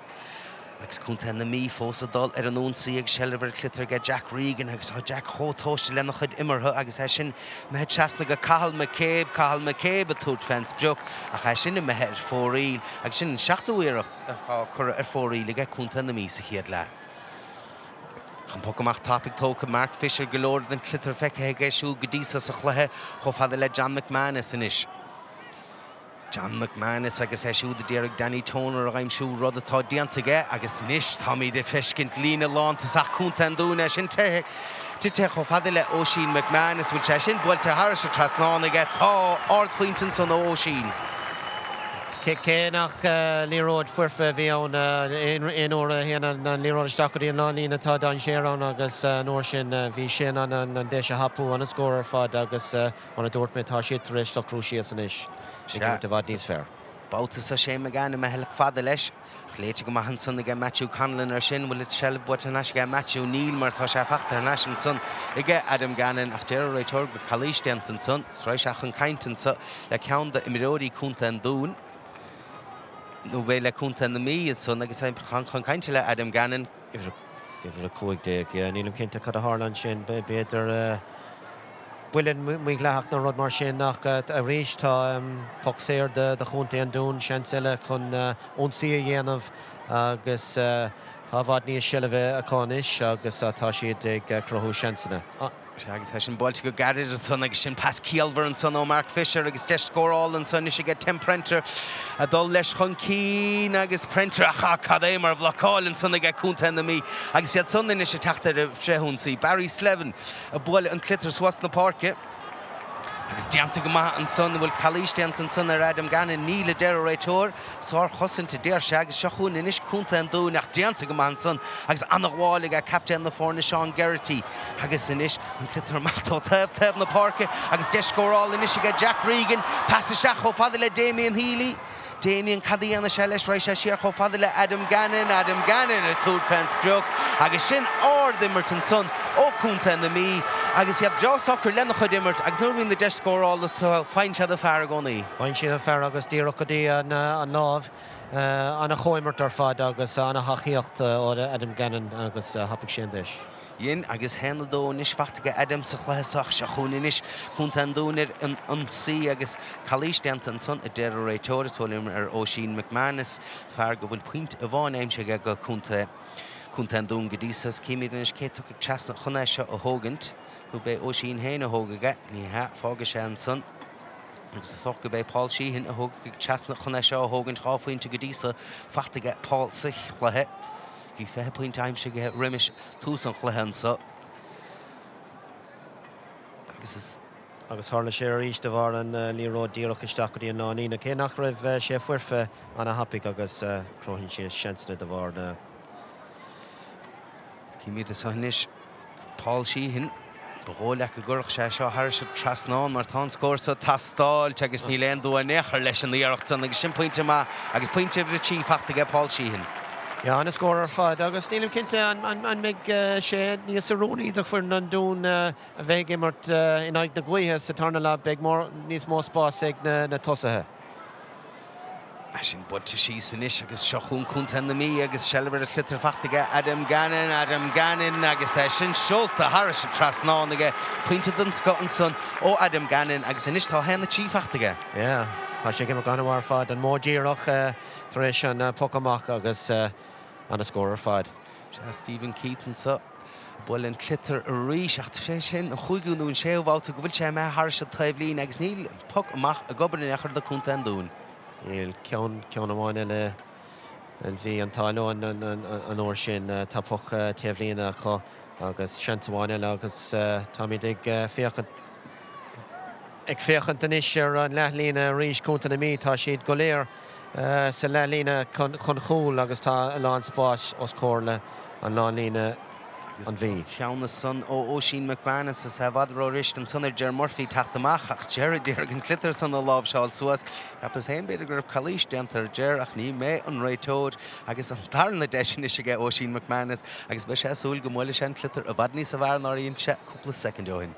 agus Conall na Mhí fós a dul ar an únsaí ag sellibhar clitar ge Jack Regan agus há Jack chótóiste lena chud imirthe agus é sin mehead seasna go Cathal McCabe a tút fens beag ach é sin mehead ar fóríl agus sin seachtúíireach chur ar fóríl ag Conall na Mhí sa chéad le. An pocamach tátaigh tóca Mark Fisher golóir den clitar feicithe géisiú go díosa sa chluiche cho fada le John McManus inis. John McManus agus é siúd a Deireadh Danny Toner a ghaimsú rud atá dianta aige agus níos táí de feiscint lína lántasach Conall An Dún sin te cho fada le Oisín McManus bhfuil sé sin buailte thar sa trasnáin aige tá ardfuintin san Oisín. Cé nach líród fuirfa bhí an in óra héana an líród stachaí an lálína tá dain séarán agus nóir sin bhí sin an déise hapú an scóir fad agus an dúirt mé tá siad éis socrú síos san is. Sigur de bhd níos fearr. Bátas a sé McGann me heile fada leis. Chléite go maithan son ige Matthew Conall ar sin bhfuil sell buit an eisce Matthew Neil mar tá sé feachtar an eis an son ige Adam Gannon ach deir réiteoir go Cluiche dent an son sráis ach an caiintan sa le ceann de imiróí Conall An Dún. nó bhéh le Conall na Mhí son agus chun caiinte le Adam Gannon. Ifir a cúig déag nílam cinnta cad a Harlan sin beidir bhuileann mu leach na rud mar sin nach a rééis tá toséir de Conall An Dún seanile chun ónsaí a dhéanamh agus tá bhd níos sile bheith a cáis agus tá siad ag crothú seansanna. agus he sin bailte go gairid an son agus sin pas Cíobháin an son ó Mark Fisher agus de scóráil an son is get Tim Prenter a dul leis chun cín agus Prenter a cad é mar bhlacáil an son ag cúnta An Mhí agus iad son is a teachtar a fréhúnsaí Barry Slevin a bhil an clitar swas na parke agus dianta go maith an son bhfuil Chluiche dianta an son ar Adam Gannon níl a deir réiteoir sár chosan te déir se agus seachún inis cúnta An Dún ach dianta go maith an son agus annachháil a captain na fórna Sean Geraghty agus inis an clitar machtó tebh na parke agus de scóráil inis a Jack Regan pas a seach ó fada le Damien Healy Damien cadí anna se leis rééis siar cho fada le Adam Gannon a túd fence brug agus sin dimmert an son ó cúnta An Mhí agus iad dra soccer lena chu dimmert ag nuair hín de scóráil fáin sead a fear gcónaí. Fáin sin a fear agus díra go dtí an lámh anna choimert ar fad agus anna hachaíocht ó Adam Gannon agus hapig sin deis. Yin agus henna dó níos fachtaige Adam sa chluiseach se chun inis cúnta An Dún an sí agus Chluiche dianta an son a deir réiteoras bhfuil ar Oisín McManus fear go bhfuil puint a bháin aimse go cúnta An Dún go díosas cíimiid inis cé tu ag teasna chuna seo a thógant chu bé Oisín héna thógaige ní ha fága sé an son agus soch go bé Paul Sheehan a thóga ag teasna chuna seo a thógant cháfuinte go díosa fachtaige Paul sa chluthe hí fethe puint aimse go riimiis tús an chluiche sa agus tharla sé ar ríis de bhar an líró díoch isteach go dtí an náí na cé nach raibh sé fuirfe anna hapig agus croithinn sé seansna de bhar na cíimiid a sonis Paul Sheehan Bhóla go gurch sé seo thir se trasnán mar tá scóir sa tastáil tegus ní leon dú a nechar leis an íarachtan agus sin pointe má agus pointe bhí tí fachtaige Paul Sheehan. Ja, anna scóir ar fad agus nílim cinnte an mig sé níos aróí de fuair An Dún a bheith immert in aig na Gluiche sa tarna le beag níos mó spás ag na tosathe. Sin bulte sí san is agus seachún cúnta An Mhí agus sellver a clitar fachtaige Adam Gannon agus sin seolta Harris a trasnán aige puinte den an son ó Adam Gannon agus inis tá hena tí fachtaige. Ja, tá sé gimar gan war fad an módíoch tar éis an pocamach agus anna scóir ar fad. Se Stephen Keaton sa bhfuil an clitar a ríis ach sé sin a chuigúnún séomhháta go bhfuil sé me Harris a taobhlín agus níl puc amach a gobar in echar de cúnta An Dún. Níl ceann amháin le bhí an táileáin an óir sin tá puc taobhlína chu agus seansamháin agus tá míid ag féchant an is ar an lethlína ríis cúnta An Mhí tá siad go léir sa lethlína chun chúl agus tá lán spáis os cóirla an lánlína an Mhí. Cheanna son ó Oisín McManus is ha bhadró rist an son ar Ger Murphy taachtamach ach Jerry Dearg an clitar son a láb seáil suas Appas hain beidir gur Chluiche dianta ar Ger ach ní mé an réitóir agus an tarn na deisian is ige Oisín McManus agus be sé súil go mula sé an clitar a bhadní sa bhar náiríonn se cúpla second óin.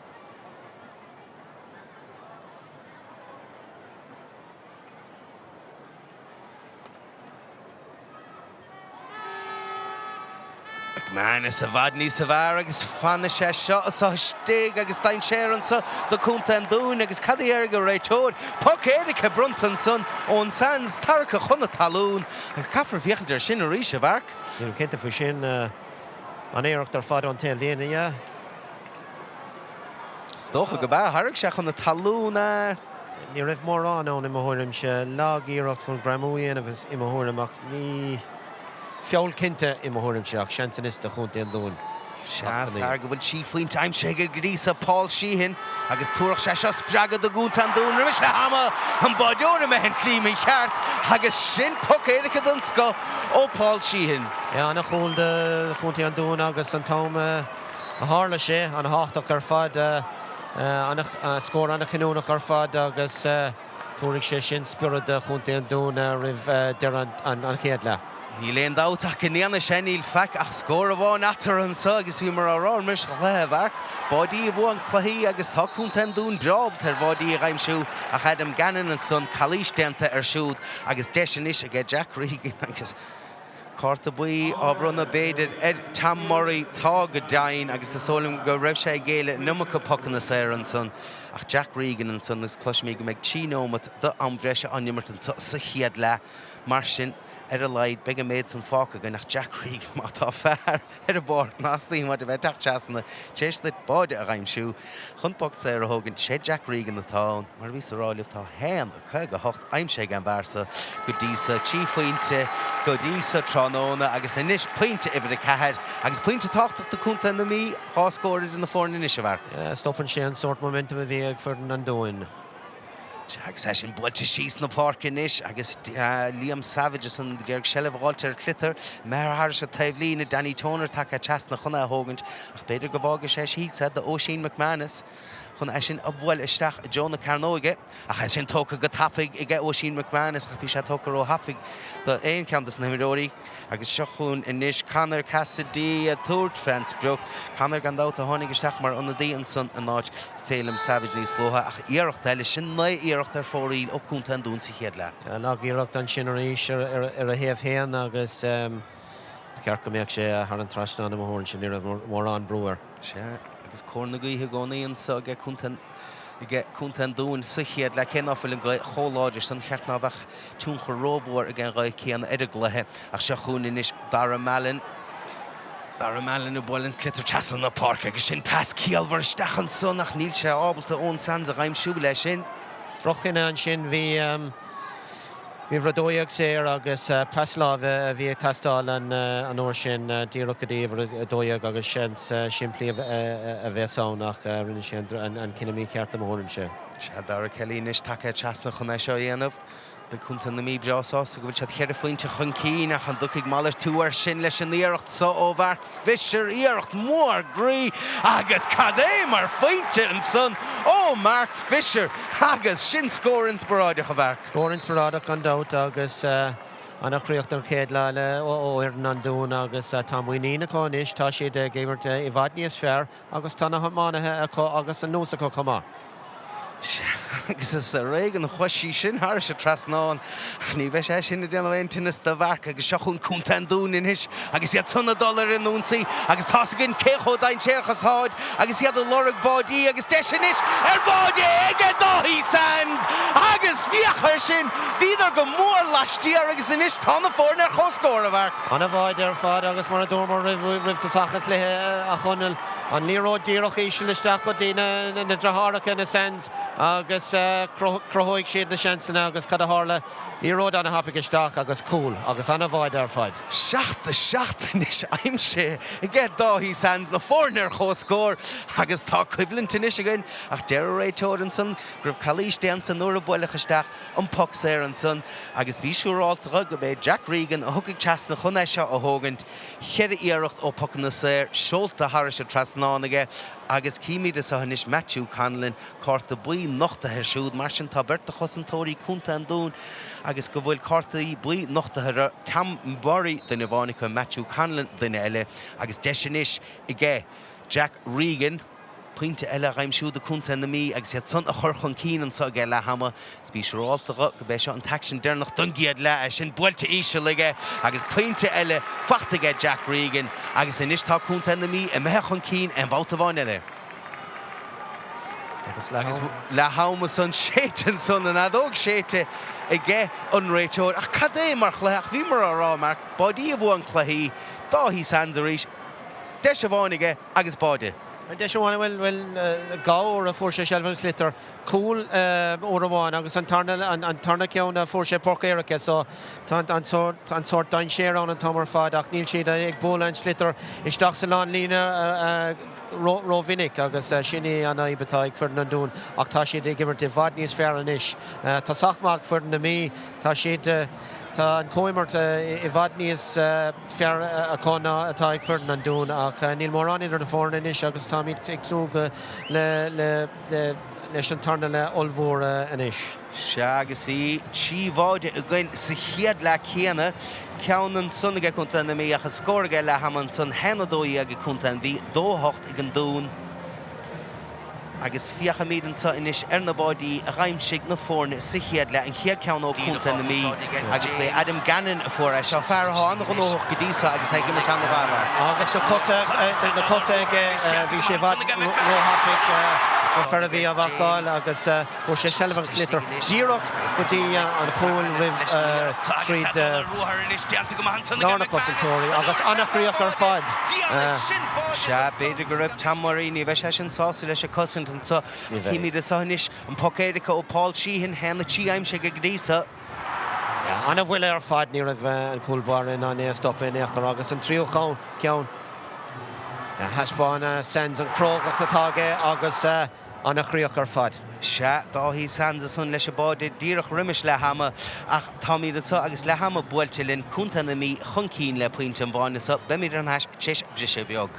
McManus a bhadní sa bhar agus fanna sé seo sa stig agus dain séansa do cúnta An Dún agus cadí ar go réitóir puc éirice bruntan son ón sans tarcha chuna talún agus caafar bhíochantar sin a ríis a bharc. Níl cinnte faoi sin an éireacht ar fad an taobhlína, ja. Stocha go bá tharg sé chuna talúna. Ní raibh mór an i mthirim se lag íireacht chun gramúíon agus i mthirim ach ní fiol cinnte i mthirim seach seansanista chunta An Dún. Seaar go bhfuil sí faoin time sé go grísa Paul Sheehan agus tuaireach sé seo spreagad do cúnta An Dún rimis le hama an báideoir me hen tlíimí cheart agus sin puc éirice don sco ó Paul Sheehan. Ja, anna chúil de chunta An Dún agus an tám a tharla sé an háach ar fad scór anna chinúnach ar fad agus tuaireach sé sin spirid de chunta An Dún rih deir an chéad le. Ní léon dáteach go níana sé níl feic ach scór a bháin atar an sa agus bhí mar árá mis go léhhar. Báidí a bhú an chluiche agus tá cúnta An Dún job tar bháidí a ghaimsú a Adam Gannon an son Chluiche dianta ar siúd agus deisian is a Jack Regan agus Carta buí ábrunna beidir Tam Murray tá go dain agus tá sólim go raibh sé géile numacha pocanna sé an son ach Jack Regan an son is cluis mé go meid tínómat do an bhreise animart an sa chiad le mar sin leid big maid san fáca go nach Jack Regan má tá fearr bord náslí má bheith teachtasna tééis le báide a raimsú chunpach sé ar thugann sé Jack Regan na tán mar bhí ráilih tá héan a chuig a hocht aimse an bharsa go dísa tífuointe go dísa tróna agus inis pointe ibh a cehead agus pointe táchtach do Conall An Mhí háscóir in na fórna inis a bhar. Stoppen sé an sort momentum a bhí ag Tugann An Dún. Agus é sin builte síos na páirc inis agus Liam Savage san ggéirg sellh bháilte ar clitar mar thar se taobhlína Danny Toner take teas na chuna a thógant ach beidir go bhága sé hísa de Oisin McManus chun é sin a bhfuil isteach Jonah Carnóige a é sin tóca go tafaigh i gceith Oisin McManus a bhí sé tóca ó hafaigh do éon ceantas na himiróí agus seo chun inis Conall Cassidy a Thuairt fence breog Conall gan dáta tháinig isteach mar anna dí an son a náid félim Savage níos lótha ach iarracht eile sin na iarracht ar fóraíl ó Conall An Dún sa chéad le. Ná iarracht an sin éis ar a héamh héan agus ceart go mbeadh sé ar an trasna am hórn sin ar mór an brúar. Agus cór na gaotha gcónaíonn sa ige Conall An Dún sa chéad le cén áfuil an gaith choláidir san cheartná bheith tún chu róbhór a gin gaith céan idir gluthe ach se chuún inis Dara Mellin u bhfuil clitar teasan na páirc agus sin pas cíalmhar stechan son nach níl sé ábalta ón san a raimsú le sin. Trochinna an sin bhí radóíag sé agus pasláh a bhí tastáil an uair sin díreach go dtíobh dóíag agus siimplí a bheitán nach rinne sin an cinemí ceart am hórm se. Se Dara Kellínis take teasna chun é seo dhéanamh be Conall An Mhí breásás go bhfuil se cheir faointe chun cín a chun ducaigh mála túair sin leis an iarracht sa ó bhar Fisher iarracht mór grí agus cad é mar faointe an son ó Mark Fisher agus sin scór inspiráideach a bhar. Scór inspiráideach an dát agus annachríocht an chéad le ó An Dún agus tá muoína cáis tá siad géirt i bhaid níos fearr agus tána hamánathe agus an nósa có chumá. Agus is a réigen chuisí sin thar se trasnáin ní bheith sé sin déanamhaon tunas de bharc agus seo chun Conall An Dún inis agus iad $100 in únsaí agus tá gin cécho dain séchas háid agus iad a lorug bádí agus de sin is ar bádí ige dóhí sands agus bhíochar sin bhíidir go mór laistí agus inis tána fórna ar choscóir a bharc. Anna bháid ar fad agus mar a dúmar ribhta sachat lethe a Conall an níró díreach ísilisteach go dtíine na drathracha na sands agus crothóigh siad na seansanna agus cad a hála níród anna hapig isteach agus cool agus anna bháid ar fad. Seachtanis aimse I gceith dóhí sands na fórna ar choscóir agus tá cuimhlinn inis againn ach deir réitóir an son gribh Calís déanta nuair a buileach isteach an poc séir an son agus bhí siúráltacha go bheith Jack Regan a thucaigh teasna chun é seo a thógant chead iarracht ó poc na séir seolta thar se trasnánaige agus cíimiad sa hanis Matthew Conall cárta buí nochta ar siúd mar sin tá berta chosantóirí Conall An Dún agus go bhfuil cártaí buí nochta ar tam mharí den bháinnig Matthew Conall duine eile agus deisinis I gceith Jack Regan pointe eile raimsú de Conall An Mhí agus iad son a chur chun cían sa ggé le hama spíisiúáltacha go bheith seo an taxin dénach dungiad le sin builte íse leige agus pointe eile fachtaige Jack Regan agus inis tá Conall An Mhí I mbeith chun cín an bhálta bháin eile. Agus le hama son sétan son an adóg séte I gceith an réitóir ach cad é mar chluach bhí mar a rá mar bádí a bhú an chluí dóhí sands a rís de se bháinige agus báide. De seáin bhfuil gá a fuair sé sealbhann clitar cool ó bháin agus an tarna ceanna fuair sé porcéirice so an sort dain séar an tamar fad ach níl siad ag bóla an slitar isteach sa lán lína róvinnic agus sinní anna ibetá ag Tugann An Dún ach tá siad ag gimmert I bhad níos fearr anis. Tá sachmach Tugann An Mhí tá siad Tá an cóimart I bhad níos fearr a cána atá ag Tugann An Dún ach níl mór an idir na fórna inis agus tá míid ag trúg leis an tarna le olmhór inis. Se agus bhí tíomháide a gcuin sa chiad le chéana ceann an sunnaige Conall An Mhí achas scóraige le haman son henadóí ag Conall An Mhí dóthacht ag an dún agus fiocha míad an sa inis ar na bádí a raimsigh na fórna sa chiad le an chiad ceann ó Conall An Mhí agus bé Adam Gannon a fuair seo fearrá an ghóch go dísa agus ag na tan na bhara. Agus na cosa bhí sé bhad róthapig go fer a bhí a bharcáil agus bhfuair sé selvan clitar díreach go dtí an chúil rih tríd nána cosantóirí agus annachríoch ar fad. Se beidir go raibh tammarí ní bheith sé sin sása leis a cosint an tá híimiad a sáis an pocéiricha ó Paul Sheehan hena tí aimse go gdísa. Anna bhfuil ar fad ní raibh an cúlbarin an stopin éachar agus an tríú ceann Heispáin sends an Chrócaigh atáge agus annachríoch ar fad. Se dá hí sansa sun leis a báide díreach riimiis le hama ach táíad atá agus le hama buailte linn Conall An Mhí chuncín le puinte an bháinna sa beimiid an heis teis brise bheog.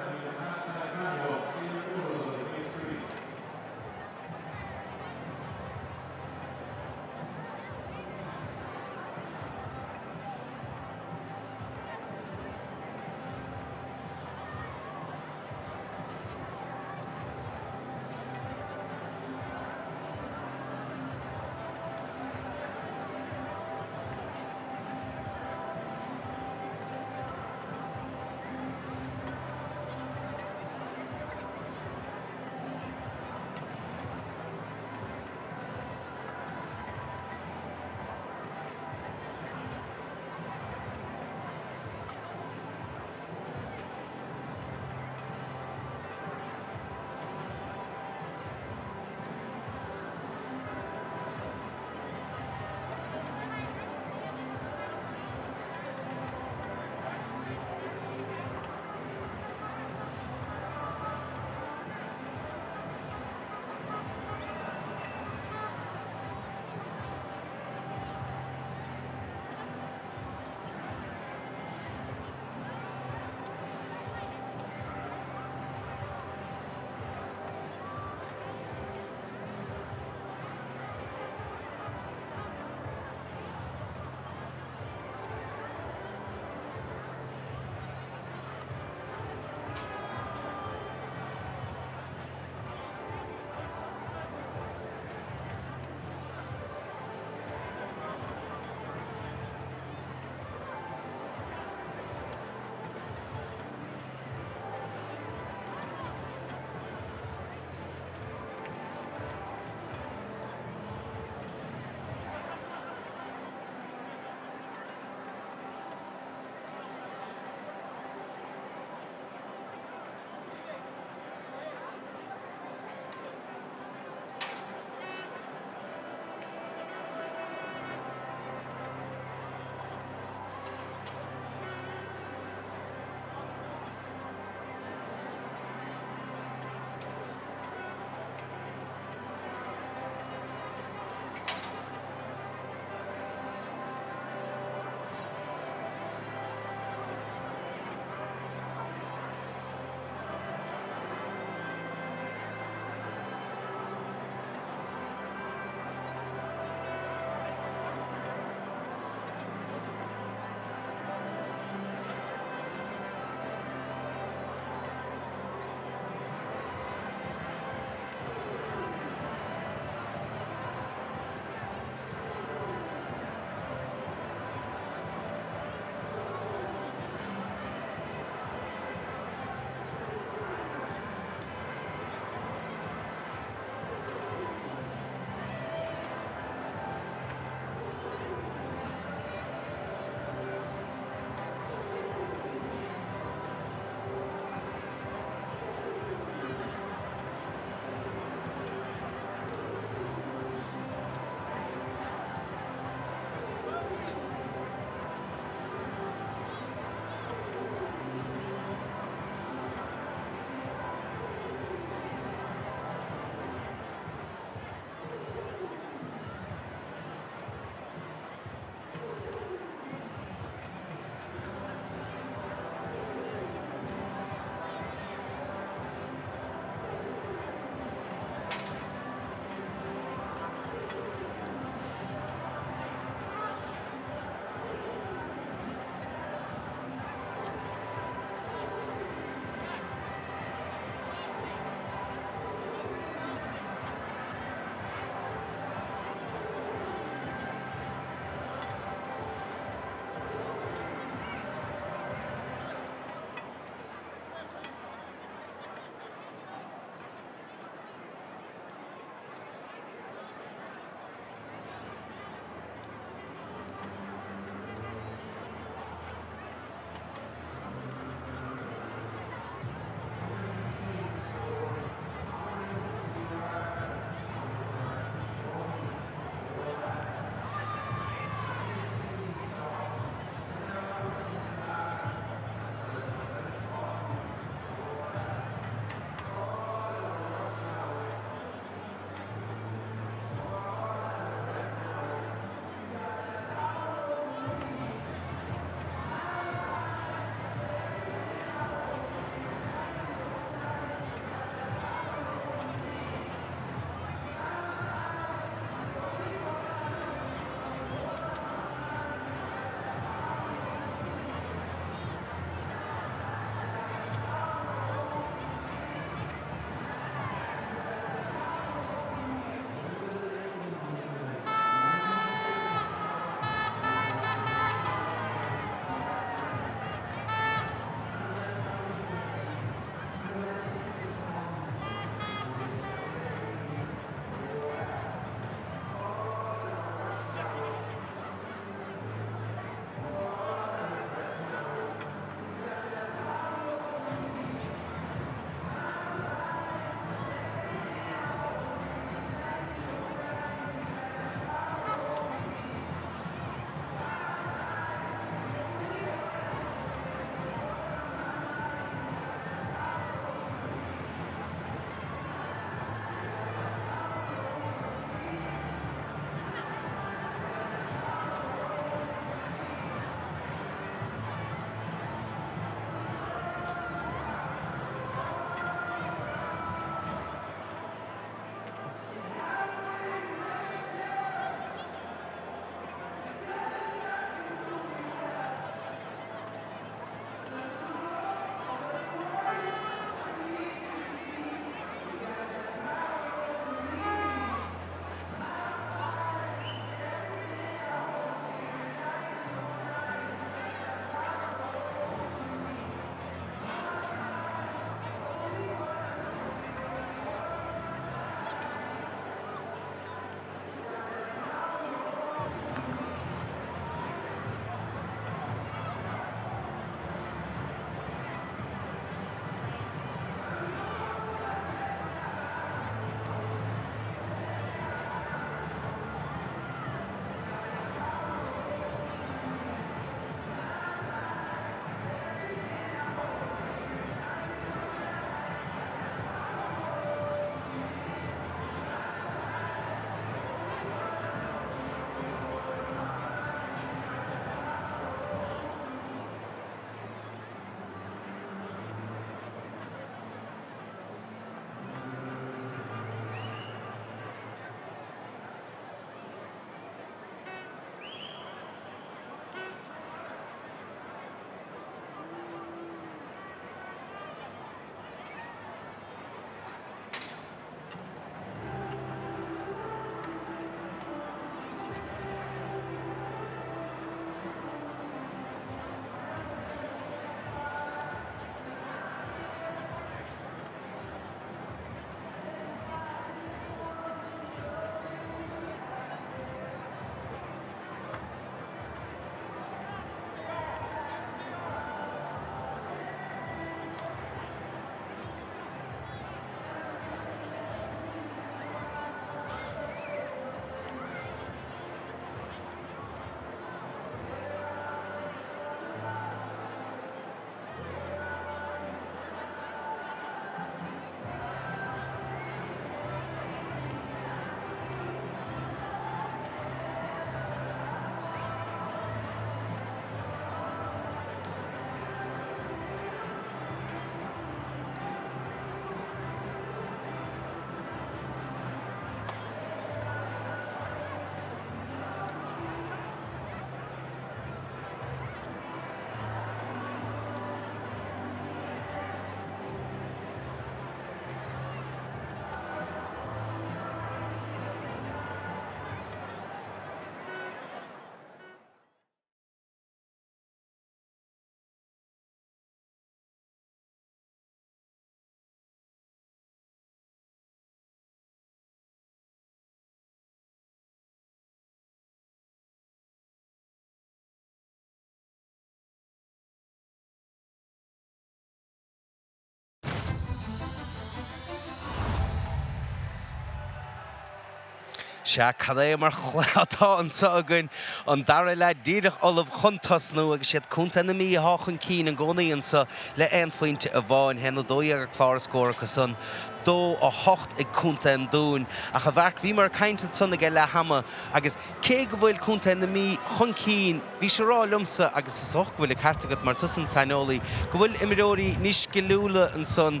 Se cadé mar chhlátá an sagan an dara le díadach olaf chuntas nó agus siad cúnta na mí háchan cín an gcónaíon sa le ein fointe a bháin hena dói agur chlár scóra san dó a hocht ag cúnta an dún a bharc bhí mar cainte tunna le hama agus cé go bhfuil cúnta na mí chun cín bhí se rá lumsa agus is och bhfuil cartagad mar tusan sainolaí go bhfuil imiróí níos goúla an son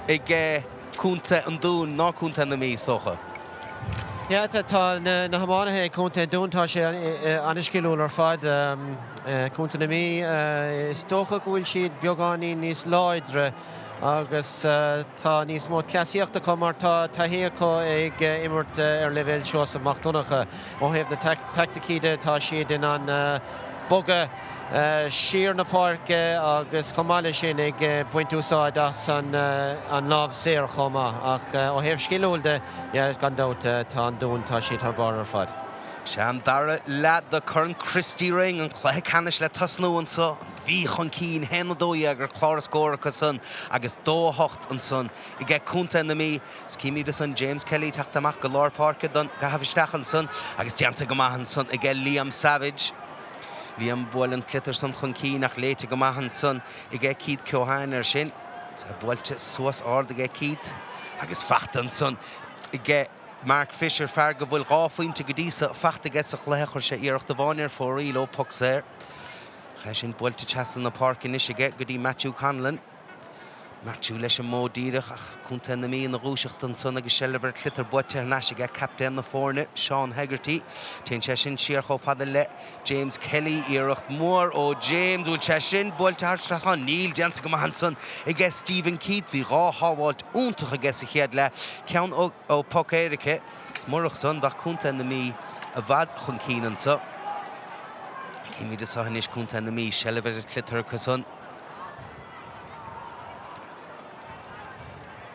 ag cúnta an dún ná cúnta na mí socha. Ja, tá na hamána cúnta an dún tá sé aniscilúil ar fad cúnta na mí tócha go bhfuil siad beagáí níos láidre agus tá níos mó clasíochta mar tá taíocha ag imirt ar level seo amachtónacha ó héobh na tacticíide tá siad in an boga siar na páirc agus comáile sin ag buintúsáid as an lámh séar chomá ach ó héobh scilúilde gandát tá an dún tá siad th bar ar fad. Se an dara leat de chun Christy ring an chluiche canis le tasnú an sa bhí chun cín hena dói agur chlár scóra san agus dó hocht an son I g cúnta na mí scíimi de san James Kelly teachtamach go lár páirce don go hafhisteach an son agus deanta go maithan son I g Liam Savage. Liam bhil an clitar san chun cí nach léite go maithan son I g Cíd Cíobháin ar sin sa bhailte suas ard I g Cíd agus fachtan son I g Mark Fisher fear go bhfuil ráfuointe go dísa fachta get sa chluiche chuir sé iarachta bháinir fórí ó pucséir. Cha sin builte teastan na páirc inis go dtí Matthew Conall. Matthew leis an módíireach ach cúnta na mí na rúiseach an son agus sellibhar clitar buite ar nás go captain na fórne Sean Hegarty. Téann sé sin siar chomh fada le James Kelly iarracht mór ó James bhfuil sé sin builte hartstraán níl deanta go maithan son I g Stephen Keith bhí rá hábháilt úntacha gas a chéad le ceann ó Puck Éirice mórach son bach cúnta na mí a bhd chun cían sa. Cíimi de sahanis cúnta na mí sellibhar clitar go son.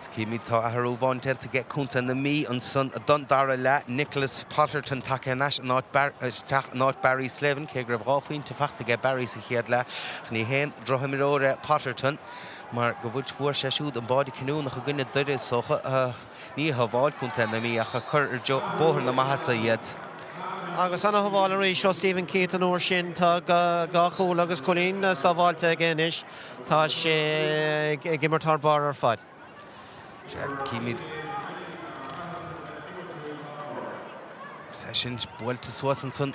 Scíimi tá athú bháin to get cúnta na mí an son a don dara le Nicholas Potterton take Ceannais not Barry Slevin cé gur bhráfuoin te fachta get Barry sa chéad le ní hen drohamiróra Potterton mar go bhfuil fuair sé siúd an bádi cinú nach go gine duire socha ní bháil cúnta na mí a chur ar bóthir na maithasa iad. Agus anna bháil arí seo Stephen Keith an uair sin tá gá chúl agus colín sa bháilte géis tá sé gimmar tar bar ar fad. Cíimi session builte suas an son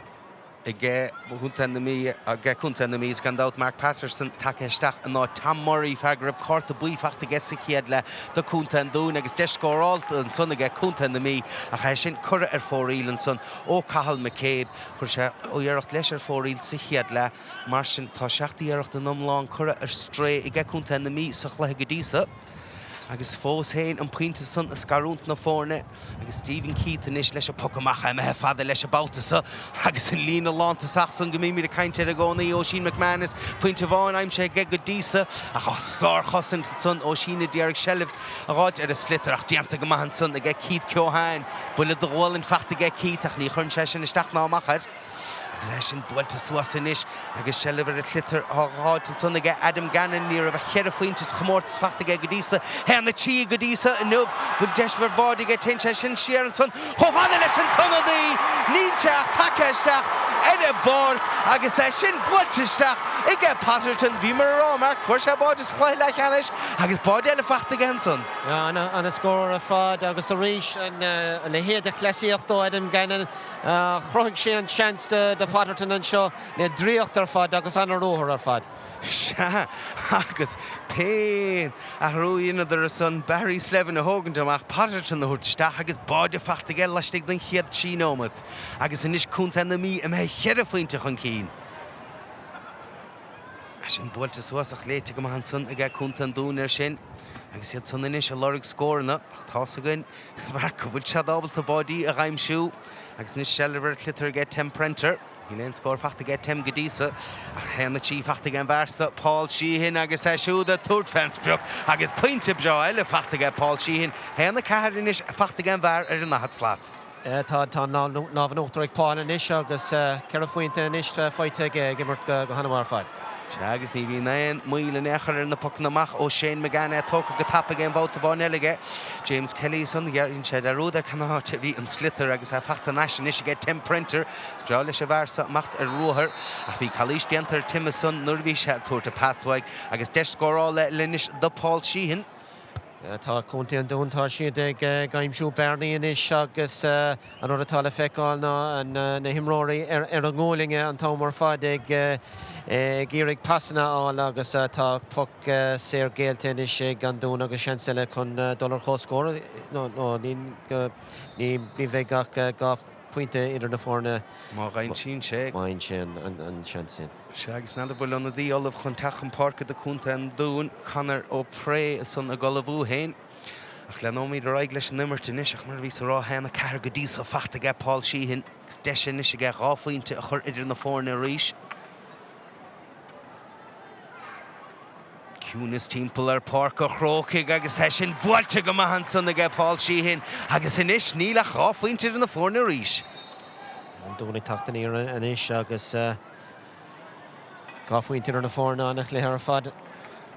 I g cúnta na mí a g cúnta na mí gandát Mark Patterson takeisteach an ná Tom Murray fegribh cárta buífachta g sa chéad le do cúnta an dún agus deiscóráilta an son a g cúnta na mí a cha sin cura ar fóríl an son ó Cathal McCabe chuir sé ó dhearracht leis ar fóríl sa chéad le mar sin tá seachtaí dhearracht an omláin cura ar stré I g cúnta na mí sa chluiche go dísa. Agus fós héin an puinte son a scarúnt na fórne agus Stephen Keith inis leis a pucamach a methe fada leis a báltasa agus an lína lántasach san go mí a cainte a gcónaí ó Sheen McManus puinte bháin aim sé go dísa a sár chosan son ó Sheen Dearg Shellib a ráid ar a slitarach deanta go maithan son a g Cíd Cíobháin bula do gháilinn fachta g Keith ach ní chun sé sin isteach ná machar. Agus leis sin builte suas inis agus sellibhar a clitar áráid an son a g Adam Gannon ní a bheith chead a faointes chomórtas fachta g go dísa hena tí go dísa in nubh bhfuil deisbar bádi g tin sé sin siar an son chomhana leis an tunadaí níteach takeisteach bar agus é sin builteisteach I g Potterton bhí mar rá mar fuair sé báid is chluiche le Ceannais agus báid eile fachta gan son. Anna scór a fad agus a ríis le héad a clasíocht ó Adam Gannon chroigh sé an chans de Potterton an seo le dríocht ar fad agus anna róthir ar fad. Se agus péin a hrúíonidir a son Barry Slevin a thógant amach Potterton na thuirteisteach agus báide fachta g leistigh den chiad tríómad agus inis cúnta na mí a mé chead a faointe chun cín. Sin builte suasach léite go maithan son a g cúnta an dún ar sin agus iad son inis a lorg scórna ach tá a gin bhar go bhfuil se dábalta bádaí a ghaimsiú agus níos sellibhar clitar g Tim Prenter. Hín scór fachta g Tim go dísa ach hena tí fachta g an bharsa Paul Sheehan agus é siúda túirtfensbreach agus puinte beo eile fachta g Paul Sheehan hena cahar inis fachta g an bhar ar an nahat slaat. Tá nábhan ótar ag páin inis agus cear a faointe inis fáite gimmart go hanamh ar fad. Agus ní bhí 9 míle nechar na puc namach ó Shane McGann tóca go tapa gé bhóta bháin eile James Kelly son gearín sé a rúdar canáte bhí an slitter agus a fachta nasin is get Tim Printer sprá leis a bhar macht ar ruthar a bhí Cluiche déantar Timmerson nuair bhí sé tuairta passhaig agus de scórála linis do Paul Sheehan. Tá Conall An Dún tá siad ag gaimsú Bernie inis agus an ortha tála feicáil ná na himróirí ar an ngólinge an támar fad ag gírig passanna áil agus tá puc séir géalta inis ag An Dún agus seansile chun dullar chóscóir ní bheith gach puinte idir na fórna Má gain sin sé. Máin sin an seansin. Agus nada bhfuil an dí olah chun Tugann Páirc de Conall An Dún Conall ó pré san a golamhú hain. Ach le nóí do raig leis an nimmert inis ach mar bhí rá hena ceir go dtí ó fachta ge Paul Sheehan gus deise is ge ráfuointe a chur idir na fórna ríis. Cúnas timppla ar Páirc ó Chrócaigh agus he sin buailte go maithan san ge Paul Sheehan agus inis níl a ráfuointe idir na fórna ríis. An Dúnna tachtaí inis agus gáfuointe ar na fórna annach le ar fad.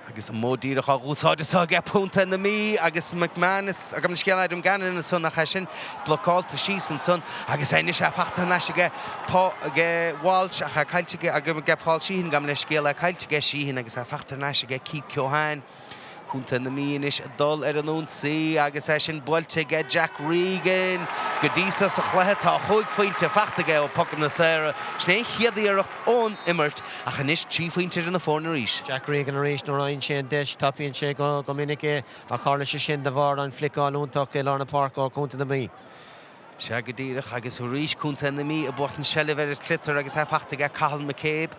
Agus an módíach a úsáidetá ge punta na mí agus McManus a go scéad am ganan na son nach sin blocáilta sísan son agus é se fachta na ge Walsh a caiilte a go ge Paul Sheehan gam le scéal a caiilte ge Sheehan agus a fachta na ge Cíobháin Conall na mí is dul ar an únsaí agus é sin buailte ge Jack Regan go dísa sa chluthe tá chuig faointe fachta ge ó puc na saoire sné chiaadaíireacht ón immert a chanis trí faointe ar na fórna ríis. Jack Regan a ríis nó raon sé deis tapíonn sé go minic a chála sé sin de bhar an fliáil úntaach i Lárna Páirc ó Conall na mí. Se go dtíireach agus ríis Conall na mí a bucht an sellibh ar clitar agus é fachta ge Cathal McCabe.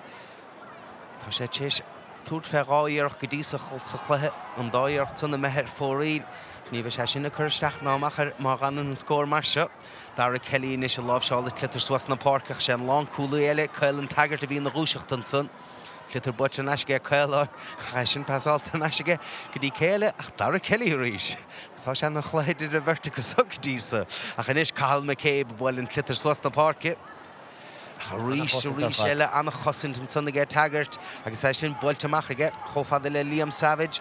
Tá sé téis Tuaird feáíarach go dtí sa chluthe an dáíarcht tunna methir fóraíl. Ní bheith sé sinna chuirteach námachar má ganan an scór mar seo. Dar Kelly inis a lábhseála clitar suas na páirceach sé an lán cúla eile cail an tagart a bhí na rúiseachta an son. Clitar buite an eisce cailá cha sin pasáilta an eisce go dtí céile ach dar Kelly ríis. Tá sé na chluidir a bhirrta go sugdísa a chanis Cathal McCabe bhfuil an clitar suas na páirce. Ríis eile anna chosint an sunna ge tagart agus é sin builteach aige chofada le Liam Savage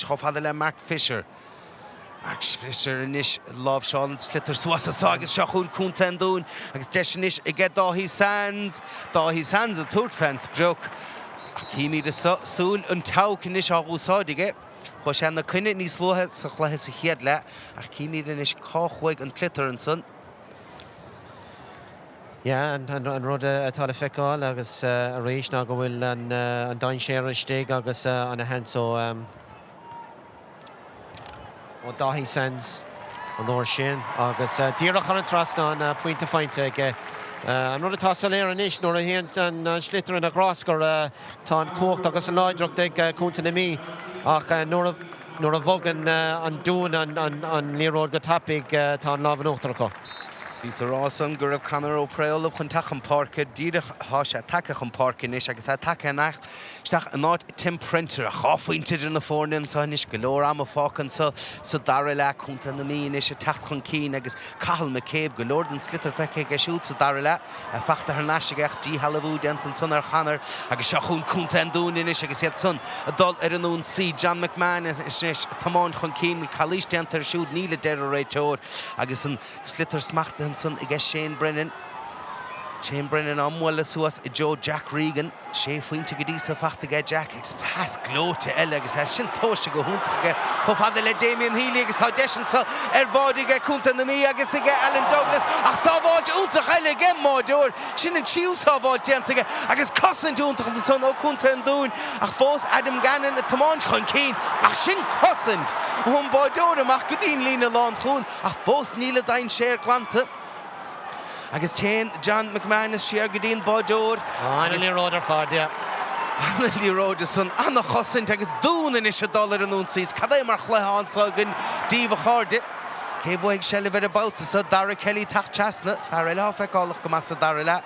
chofada le Mark Fisher. Mark Fisher inis lábhseáil clitar suasatá agus seachún Conall An Dún agus deis inis i gge Dáhí Sands a tuairt fence broch. Ach cíimí de súil an tauc inis á úsáidige chu sé na cuine níos slóthe sa chluthe sa chiad le ach cíimí inis cáchuig an clitar an son. Ja, an rud atá feicáil agus a rééis ná go bhfuil an dain séir isté agus an a hen ó Dáhí Sands an nóir sin agus díreach an trasna an puinte feinte ige. An rud atá léir an isis nóair a héant an slitar an aráscar tá an cócht agus an láidireacht ag Conall na mí ach nóair a bhogan an dún an líróid go tapig tá an lábhan óachtarcha. Vís rásan gur raibh Conall ó préolah chun Tugann Páirc díreach há sé take chun Páirc inis agus take nach steach an áit Tim Printer a cháfuointe in na fórnin sa inis go leor am a fácan sa dara le Conall na mí inis a techt chun cín agus Cathal McCabe go leor den slitar feice ge siút sa dara le a fachta ar naisigeach dí halahú dentan son ar chanar agus seachún Conall An Dún inis agus iad son a dul ar an únsaí John McMahon is tamáin chun cín Cluiche dentar siút níle deir a réiteóir agus an slitar smachta son I guess Shane Brennan amhfuil suas I Joe Jack Regan sé faointe go dtí sa fachta ge Jack ag pas glóte eile agus é sin tóiste go húntaige chu fada le Damien Healy agus tá deisian sa ar bháide Conall na mí agus ige Alan Douglas ach sábháilte úntaach eile ge máideúir sin an tíú sábháil déantaige agus cosint úntaach an son ó Conall An Dún ach fós Adam Gannon a tamáint chun cín ach sin cosint chun báideúir amach go dtíon lína lán trúil ach fós níle dain séir glanta. Agus téin John McManus siar go dtíon báideúir. Anna líróid ar fad, ja. Anna líróid san anna chosint agus dún inis a dul ar an únsaí cad é mar chluiche sa gon díomh cháde. Cé bhfuil sellibh ar a báta sa Dara Kelly tacht teasna fear eile feicáilach go mas a dara le.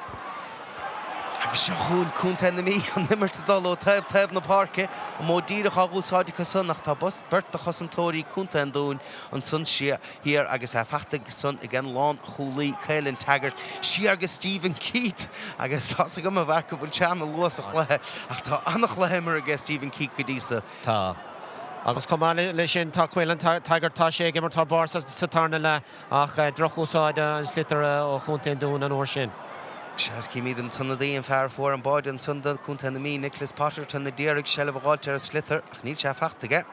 agus seachún cúnta An Mhí an nimir dul ó taobh na páirce ó mó díreach agúsáide cosán nach tá bert a chosantóirí cúnta An Dún an sun hir agus a fachta sun igen lán Foley Caelan Taggart si agus Stephen Keith agus tá go a bharca bhfuil teanna luas a chluthe ach tá annach lehéimar agus Stephen Keith go dísa. Tá. Agus cumá lei sin tá Caelan Taggart tá sé gimar tá bar Sathairn le ach drochúsáide an slitar ó chunta An Dún an uair sin. Seas cíimiad an tunna daon fear fór an báid an sundal cúnta An Mhí Nicholas Potter tunna díreach sellh bháilte ar slitar ach níl sé fachtaige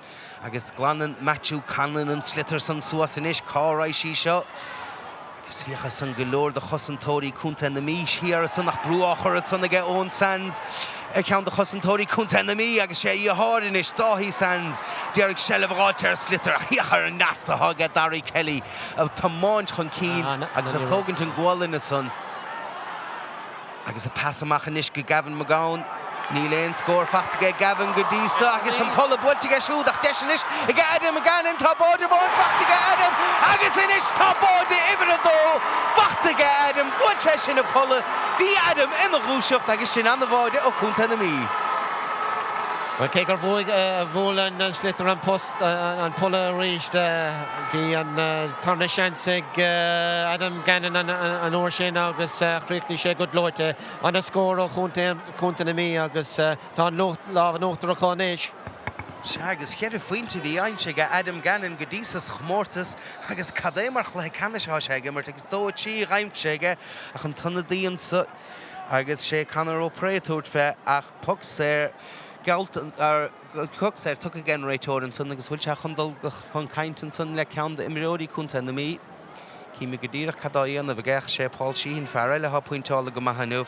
agus glannan Matthew Conall an slitar san suas inis cáráid sí seo. Agus bhíocha san golóir de chosantóirí cúnta An Mhí siar san nach brúáchar a tunnaige ón Sands ceann de chosantóirí cúnta An Mhí agus sé í háir inis dáhí Sands díreach sellh bháilte ar slitar ach dhiachar an neart a thugad Darry Kelly a tamáint chun cín agus an tógant an gháil na son. Agus a passamach inis go Gavin McGowan níl éon scór fachtaige Gavin go díosa agus an pola builteige siúd ach deisenis i g Adam McGann tá báide bháin fachtaige Adam agus inis tá báide ibre dó fachtaige Adam builte sin a pola bhí Adam ina rúiseacht agus sin an bháide ó cúnta An Mhí. Well, cé gur bhil an slitar an post an pola ríist bhí an tarna seansig Adam Gannon an uair sin agus chríochtaí sé go leite an a scór ó chunta An Mhí agus tá an lá an ótar a chánéis. Se agus cheir faointe bhí aimse go Adam Gannon go díosas chmórtas agus cadémarch le canisá sé mar agus dótí raimseige ach an tunna daon sa agus sé canar ó préúirt fe ach puc séir Galt ar Cook sé tu a generator an sun agus bhfuil se chundal chun caint an sun le ceann imiróí cúnta An Mhí. Cíime go dtíreach cadáíon a bh gceach sé Paul Sheehan fearra le hapointála go maithanmh.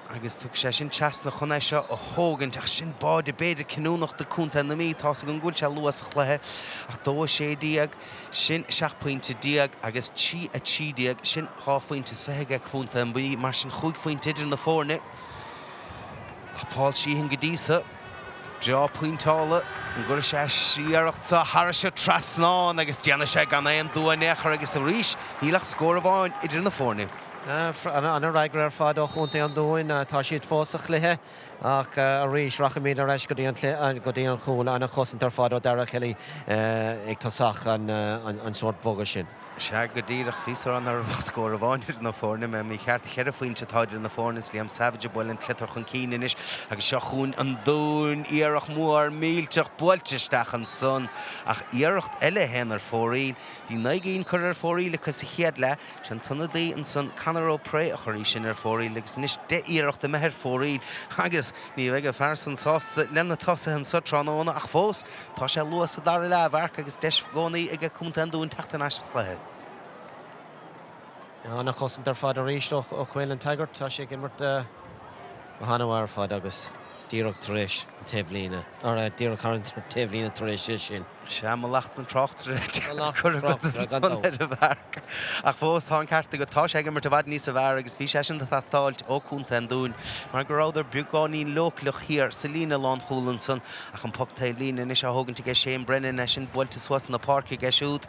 Agus tu sé sin teasna chun é seo ó thógant ach sin báide beidir cinúnach de cúnta An Mhí tá an gúil se luas a chluthe ach dó sé díag sin 6 pointe díag agus tí a tídíag sin 3 pointes feige cúnta An Mhí mar sin chuig pointe idir na fórne. Paul Sheehan go díosa Bra pointála an gur sé síareacht sa thar se trasnáin agus deanna sé gan é an dúanechar agus a ríis nílach scór bháin idir na fórne. An a raigre ar fád ó chunta An Dún tá siad fós a chluthe ach a ríis rachamíad ar eis go dtí an chúla anna chosint ar fád ó Darry Kelly ag tasach an sort bóga sin. Se go dtíreach lísar an ar scór bháinir na fórne me mí cheart cheir a faointe táidir na fórne líam savage buil an clitar chun cíanais agus seo chun An Dún iarach mór mílteach builteisteach an son ach iarracht eile hen ar fóríl hí 9 chur ar fóríle cos i chéad le sin tunna daí an son canar ó pré a choirí sin ar fóríl agus níos de iarracht a methir fóríl agus ní bheith a fersan sásta lena tosa an sotránána ach fós tá sé luas a dar le bharc agus deis gcónaí ag a cúnta An Dún teachtain eis chluthe. Anna chosint ar fád a ríist ó Caelan Taggart tá sé gimmart hanahhar fád agus díreach taréis an taobhlína ar díreach carint ar taobhlína taréis sin. Se má lecht an Tráchtaireacht a bharc ach fós tá ceartta go tá sé mar a bhd níos a bhar agus bhí sé sin táilt ó cúnta An Dún mar go ráidir buáín lochlach hir sa lína lán chúlan san ach an pochtta lína is se thugannta ige sé brenn sin builte suas na páirce ige siúd.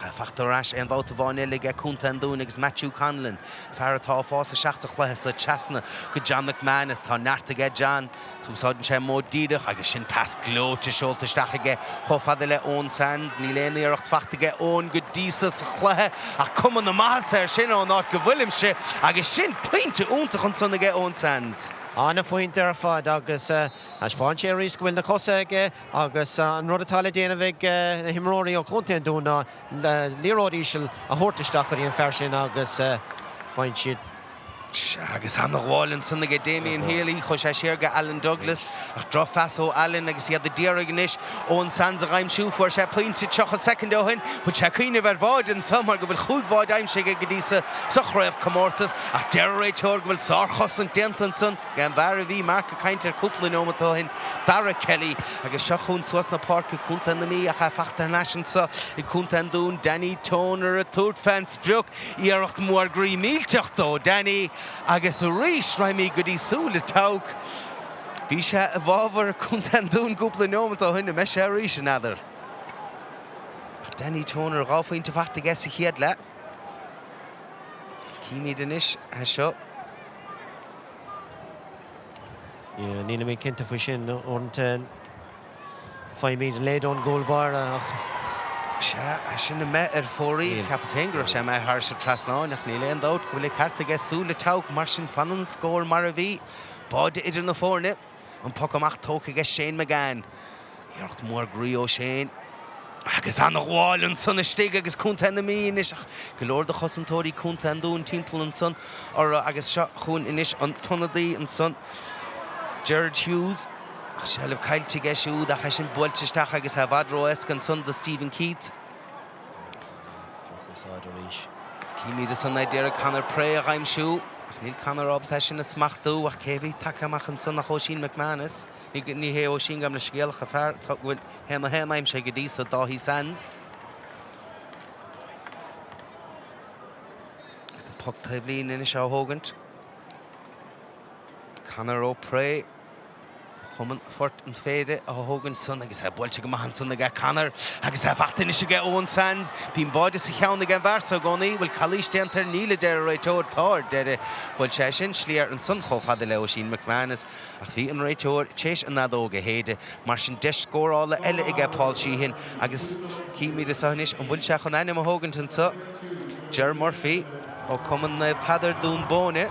Fachtarráis an bhta bháin eile ag cúnta An Dún agus Matthew Conall fearrtá fása 6 chluthe sa teasna go John McManus tá neartta ige John súsáidn sé mó díireach agus sin tas glóte seoltaisteach ige chofada le ón Sands ní léanaíocht fachtaige ón go díosa sa chluthe ach cuman na maithas ar sin ón áit go bhfuilim se agus sin pointe úntaach an son ige ón Sands. Anna fointe ar fád agus spáin sé ríos go bhfuil na cosa aige agus an rud atála déanamh na himróí ó cúnta An Dún líródíisiil a thuirtaisteach í an fear sin agus fáin siad. Agus an bháilinn sanna go Damien Healy chu sé séar go Alan Douglas ach dro fas ó Alan agus iad de díirignis ón Sands a raimsú fuair sé pointe teach a second óhain chu sé cuioine bhar bháid an samar go bhfuil chuig bháid aimse go díosa sa chraibh comórtas ach deirréiteir go bhfuil sárchos an déantan san gan bhar a bhí marca caiintear cúpla nómatóhin Darry Kelly agus seo chun suas na páirce cúnta An Mhí a cha fachtar nasin sa i cúnta An Dún Danny Toner a túirt fans breach iarracht mór grí mílteach dó Danny agus a ríis raimí go dtí súla tóg. Bhí sé a bhábhar cúnta An Dún cúpla nómata chuine me sé ríis an adar. Danny Toner ráfaointe bhachta gas a chéad le. Cíimiad inis a seo. Níl mé cinnta faoi sin orintanta 5 míad léadón gólbar sinna me fóraí ceapas héangrah sé me thar se trasnáineach ní léon dót go bhfuil carta ag súla teach mar sin fanan scór mar a bhí báide idir na fórne an poc amach tóca ag Shane McGann. Iirecht mór grío Shane. Agus an gháil an son istigh agus cúnta na mí inis go leor de chosantóirí cúnta an dún timpeall an son agus seo chuún inis an tonadaí an son Gerard Hughes. Shelf caiilte geisiú a cha sin builteisteach agus ha bhadró esc an son de Stephen Keith. Is cíimi de son déire canar pré a ghaimsú. Níl canar ábalta sin na smachtú ach céhí takeamach an son nach Oisín McManus. Ní hé Oisín gam na scialcha fear bhfuil hena henaim sé go dtí sa dáhí sands. Gus an puck taobhlín ina seo thógant. Canar ó pré. Chuman fort an féide a thógann son agus builte go maihan son ag canar agus fachtain is ag ón sands bín báide sa cheann ag an bharsa gcónaí bhfuil Cluiche déantar níle deir réiteoir táir deire bhfuil sé sin slíar an son chomh fada le Oisín McManus ach bhí an réiteoir téis an nadóga héide mar sin deis scórála eile ag Paul Sheehan agus cíimi de sanis an bhfuil se chun aine a thógant an sa Ger Murphy ó cuman na Pádar Dún bóne.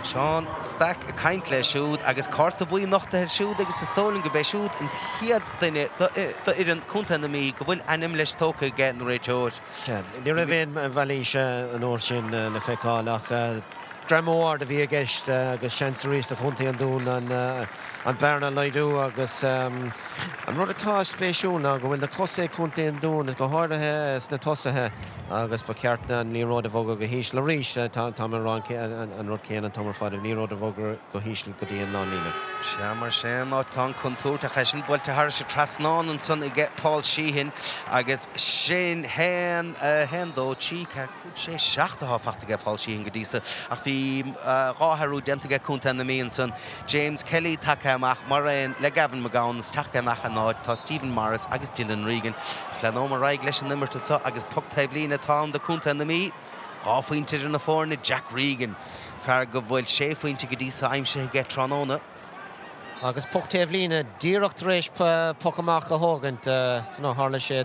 Seán stack a caint le siúd agus carta buí nachta ar siúd agus is tólan go bheith siúd an chiad duine ar an cúnta na mí go bhfuil anim leis tóca get an réiteoir. Ní ra bhéon bhelíise an óir sin le feicáil ach Dremóir de bhí a gceist agus seansaríos a chuntaí an dún an bearna leidú agus an rud atá spéisiúna go bhfuil na cosé chuntaí an dún go háirithe is na tosathe agus ba ceartna ní ród a bhóga go híis le ríis tá rán an rud céan an tamar fád ní ród a bhóga go híis go dtíon lá lína. Se mar sin ná tá contúirta cha sin builte thar se trasnáin an son i Paul Sheehan agus sin hendó tí sé seachtaá fachta Paul Sheehan go dtísa ach bhí ráthú denta cúnta na míon son James Kelly take amach mar réon le Gavin McGowan take amach an náid tá Stephen Morris agus Dylan Regan le nó mar raig leis an nimmarta sa agus puck taobhlína tá de cúnta na mí áfuointe na fórna Jack Regan fear go bhfuil sé faointe go dtísa aimse ag tróna. Agus puck taobhlína díreacht rééis puck amach a thógant nó hála sé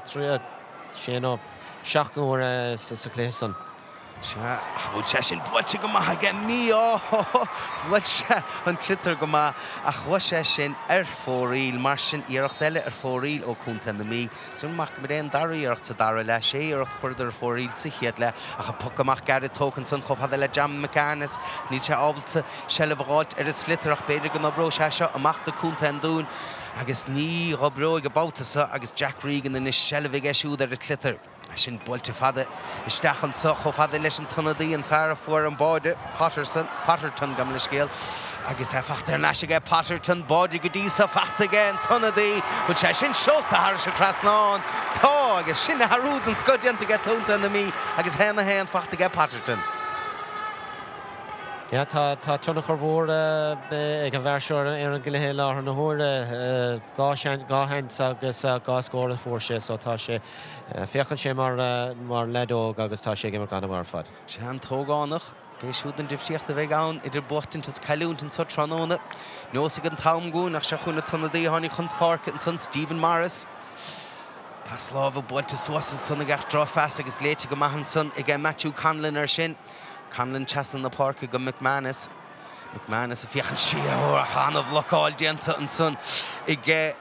sé nó 7 uair sa Cléasan. Bhfuil sé sin builte go maith ag mí bhfuil sé an clitar go maith a chuil sé sin ar fóraíl mar sin iirecht eile ar fóraíl ó cúnta na mí. Sin mac go réon daríocht sa dara le sé iirecht chuidir fóraíl sa chiad le a puc amach garad tócan san chomh le Jam McManus ní sé ábalta se le bháilt ar is slitarach beidir go nó se seo amach do cúnta an dún agus ní robró go báutasa agus Jack Regan in is sellmhigh siúd ar a clitar. Sin builte fada isteach an sa cho fada leis an tonadaí an fear fuair an báide Patterton gam le scéal agus fachtar neise ag Patterton báide go dtí sa fachta an tonadaí bhil sé sin seolta thar se trasnáin tá agus sin na harúd an scodianta ag túnta na mí agus hena héan fachta ag Patterton. Ja, tá tuna chomhór ag an bhearseoir ar an gilithe láthair na hóire gá haint agus gá scóir a fór sé so tá sé féchann sé mar ledóg agus tá sé mar gan mar fad. Se an tógánach béisiúd an diftíocht a bheith ann idir buachtaintas caiúntain sa tróna. Nós ag an tamgún nach se chuna tonadaí tháinig chun páirc an son Stephen Morris. Tá slábh builte suasan son ag drá feas agus léite go maihan son ag Matthew Conall ar sin. Conall chasan na páirc go McManus a fiochan si a chanamh loáil déanta an son i gcé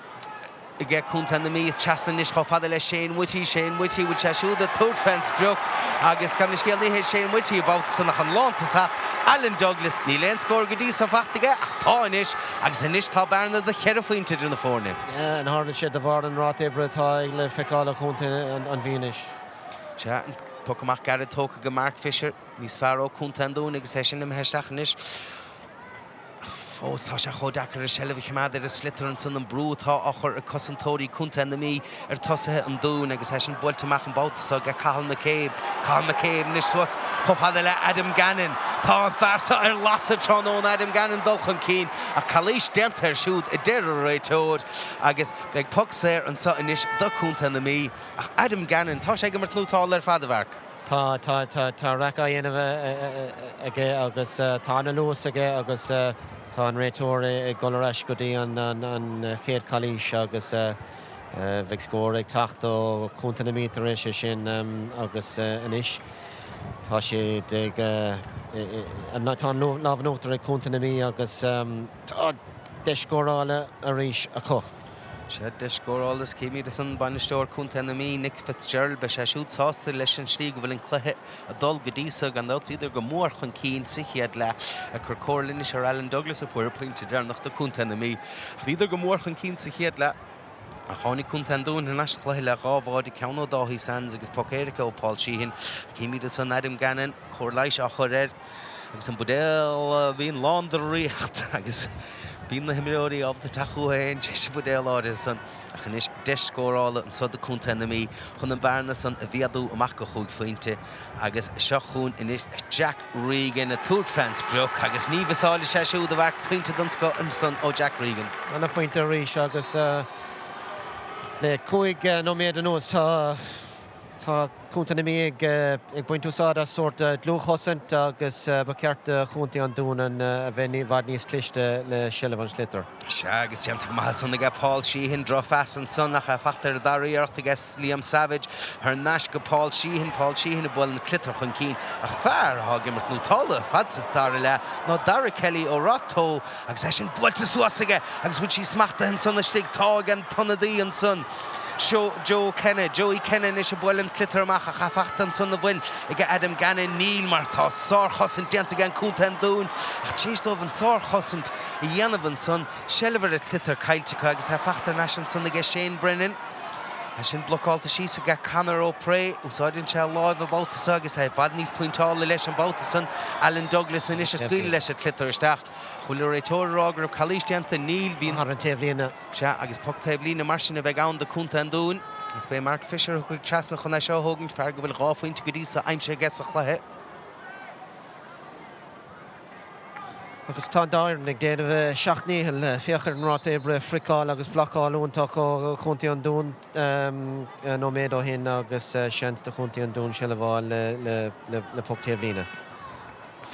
cúnta na mí is chasan is cho fada le Shane Whitty bhfuil sé siúd a third fence breach agus cam na scéal níhé Shane Whitty bhát san nach an lántasach Alan Douglas ní léon scór go dtí sa fachtaige ach tá inis agus inis tá bearna de cheir faointe idir na fórne. An hána sé de bhar an rát ébre tá le feicála chunta an bhíonis. Puc amach garad tóca go Mark Fisher níos fearr ó cúnta an dún agus sin im heisteach inis. Fós tá sé chodachar a sellmh cheimad ar a slitar an san an brútá achar a cosantóirí cúnta na mí ar tosathe an dún agus sin builte amach an bátasá go Cathal McCabe níos suas chomh le Adam Gannon. Tá an fearsa ar lasa trónón Adam Gannon dulchan cín a Cluiche déantar siúd i deireadh réiteoir agus beag puc séir an sa inis do cúnta na mí ach Adam Gannon tá sé go mar nútáil ar fada bharc. Tá racha dhéanamh aige agus tá na luas aige agus tá an réiteoir I goleis go dtí an chéad Cluiche agus bheith scóir ag tacht ó cúnta na mítar éis sin agus inis. Tá sé tá lábhanótar ag cúnta na mí agus tá deiscórála a rís a có. sé deiscórálas céimí san banisteoir cúnta na mí Nick Fitzgerald be sé siúd sásta leis an slí go bhfuil an cluiche a dul go dísa gan dát idir go mór chun cín sa chéad le a chur cóirlínis ar Alan Douglas a fuair pointe dearnach do cúnta na mí. Idir go mór chun cín sa chéad le a chánig Tugann An Dún in leis chluiche le gábháid I ceann ó dáí Sands agus Pocéirice ó Paul Sheehan céimí san Adam Gannon chur leiis a chuir agus an budéal bhíon lándairíocht agus bíon na himimeóirí á de tachuhain sé budéal áir san a chunis deiscórála an sod a Tugann na mí chun an bearna san a bhíadú amach go chuig faointe agus seachún inis Jack Regan a túrtfans breoch agus ní bhesála sé siúd a bhar pointe don scoan san ó Jack Regan. Anna faointe rís agus le cúig nóméad an ús tá cúnta na mí ag buint úsáid sort dlúchosint agus ba ceart Tugann An Dún an bhad níos cliste le Cíobháin slitar. Se agus teanta go maithe san ag Paul Sheehan dro fas an son nach a fachtar daíart agus Liam Savage ar náis go Paul Sheehan a bhfuil na clitar chun cín ach fearr hágimmart nótála fad sa tar le ná Dara Kelly ó Rathó agus é sin builte suasaige agus bud sí smachta an son na stig tág an tonadaí an son. Joey Kennan is a bhfuil an clitar amach a chafachtan son na bhfuil ag Adam Gannon níl mar tá sárchosint deanta gan Tugann An Dún ach tíostómh an sárchosint I dhéanamh an son Shelver a clitar caiilte agus tá fachtar leis an son ag Shane Brennan a sin bloáilta síos a Conor ó Pré úsáidinn se láimh a bátas agus é bad níos pointála leis an bátas san Alan Douglas in is a scuil leis a clitar isteach chuil réiteórágur Cluiche deanta níl bhíon Ar an taobhlína se agus puc taobhlína mar sin a bheith ann do Tugann An Dún is bé Mark Fisher chuig teasna chun seo thugant fear go bhfuil gáfaointe go dtí sa aimse gheits a chluthe. agus tá dáireann ag déanamh seaachníhil fiachar an rát ébre fricáil agus blacáil úntaach ó Tugann An Dún nóméad ó hin agus seans de Tugann An Dún Cíobháin le puc taobhlína.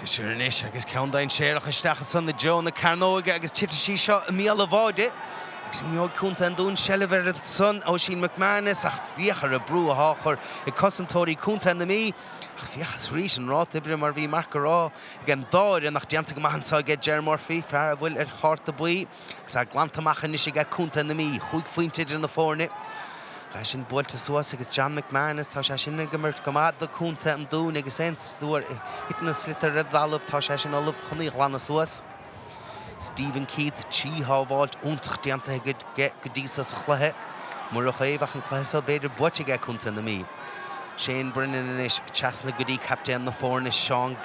Fisher inis agus ceandain séireach isteach san na Joe na Carnóige agus tiite sí seo a míal a bháide agus níod Tugann An Dún Shelver an son ó sin McManus ach fiachar a brú a háchar I cosantóirí Tugann na mí ach fiachas rís an rát ibre mar bhí marca rá ag an dáir nach deanta go maithantá ge Ger Murphy fear a bhfuil ar cháirt a buí agus a glantamach inis ag Tugann na mí chuig faointe in na fórne a sin builte suas agus John McManus tá sé sin gomart go mad do Tugann An Dún agus sens dúir hitna slitar red lálamh tá sé sin olh chunaí glanna suas. Stephen Keith tíábháilt úntach deanta go dísa sa chluthe mar a chéomhach an chluiche beidir buite ag Tugann na mí. Shane Brennan inis teasna go dtí captain na fórne Sean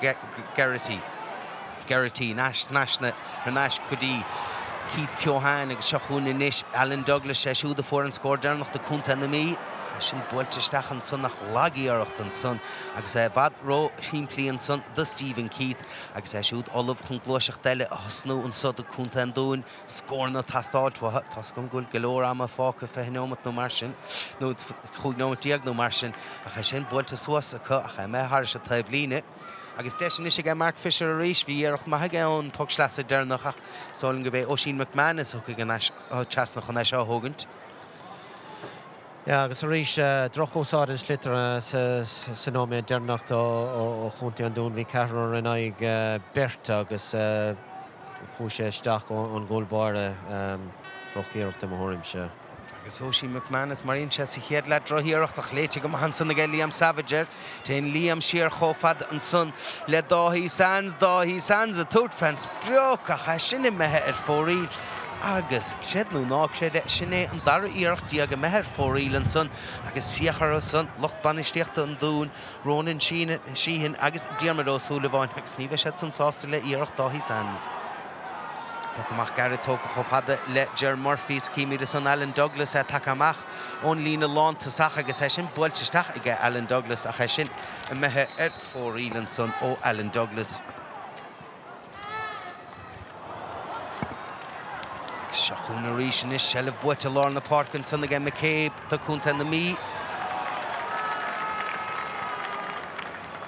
Garrity náisna ar náis go dtí Keith Cíobháin agus seachún inis Alan Douglas sé siúd a fuór an scór dearnach do Tugann na mí a sin builte isteach an son nach lagaíocht an son agus é bhd ró himplíí an son do Stephen Keith agus é siúd olh chun glóiseach deile a hasnú an sod do Tugann An Dún scórna tastáiltha tas gom gúil golóir am a fáca fehinómat nó mar sin nó chuignómatíag nó mar sin a cha sin builte suas a chu a cha méthir se taobhlíne agus deis is ag Mark Fisher a rís bhí archt maithe ann tug sleasa dearnach ach sáiln go bheith ó sin McManus ó chuig an teasna chun seo thugant. Ja, agus a rís drochósáid an slitar sa nóméad dearnacht ó Tugann An Dún bhí ceithrear in ag beirt agus chu sé isteach an ggóilbáire trochíireacht am thuirim se. Agus ó sin McManus maríonn sé sa chéad le drothíireacht ach léite go maithe san ag Liam Savage téann Liam siar chomhfad an son le dáhí Sands a túrtfans breoch a cha sinna methe ar fóríl agus chéad nó ná creide sinné an dara íireachtaí aga methir fóríl an son agus fiachar an son locht banistíochta an Dún Ronan Sheehan agus Diarmid ó Cíobháin agus ní bheith sé san sásta le íireacht dáhí Sands. Amach Garrett tóca chomhfada le Ger Murphy cíimiid san Alan Douglas a take amach ón lína lánta sacha agus é sin builte isteach ag Alan Douglas a é sin a methe ar fóríl an son ó Alan Douglas. Seachún a rís inis sellh buite Lorna Parkinson ag McCabe do Tugann na mí.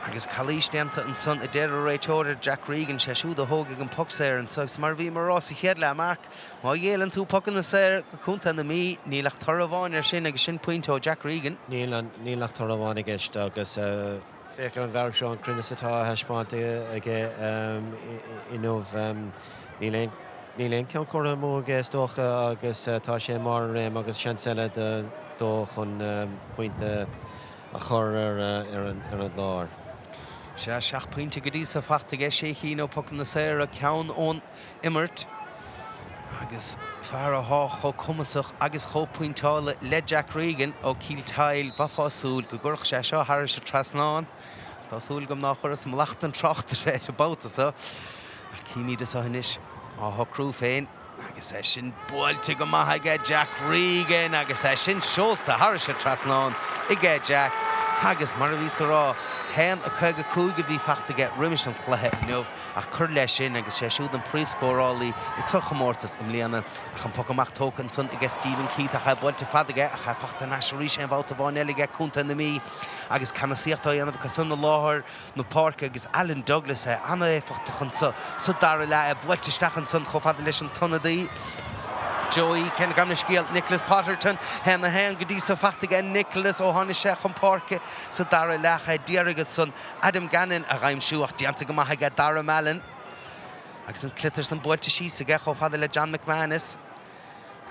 agus Cluiche déanta an son a deir réiteóir Jack Regan sé siúd a thógaigh an puck saor an sus mar bhí mar rás i chéad le marc má dhéann tú puck na saor go cúnta na mí nílach tarabháin ar sin agus sin pointó Jack Regan. Nílach tarabháin ag eist agus féchar an bhearc seo an cruinne atá heispáinte aige inmh níl ceann chuir mó géastócha agus tá sé mar réim agus seanseile dó chun pointe a chur ar an láir. Se 6 pointe go dtí sa fachta ige sé hín ó puck na saor a ceann ón immert agus fear a hách ó cumasach agus cho pointála le Jack Regan ó Cíltail ba fásúil go gurch sé seo thar se trasnáin Tásúil gom nach churas mlacht an Tráchtaireacht a báta a cíimiad is hanis á thocrú féin agus é sin buailte go maithaige Jack Regan agus é sin seolta thar se trasnáin ige Jack agus mar bhí rá hen a chuig a cúige bhí fachtaige riimiis an chluthe inmh a chur leis sin agus sé siúd an príomhscórálaí ag tuchamórtas im líana a chun puc amach tócan son ige Stephen Keith a cha builte fadaige a cha fachta naisrí sé an bhálta bháin eile ige cúnta na mí agus canna síochtta dhéanamh go sunna láthair nó Páirc agus Alan Douglas é anna éfachta chun sa dar le a builte stachan son cho fada leis an tonadaí Joey ken gamna scialt Nicholas Potterton hen na hen go dtí sa fachtaige Nicholas ó tháinig sé chun Páirc sa dara lecha díaragad son Adam Gannon a raimsúach díanta go maithaige Dara Mallon agus an clitar san builte síos aige cho fada le John McManus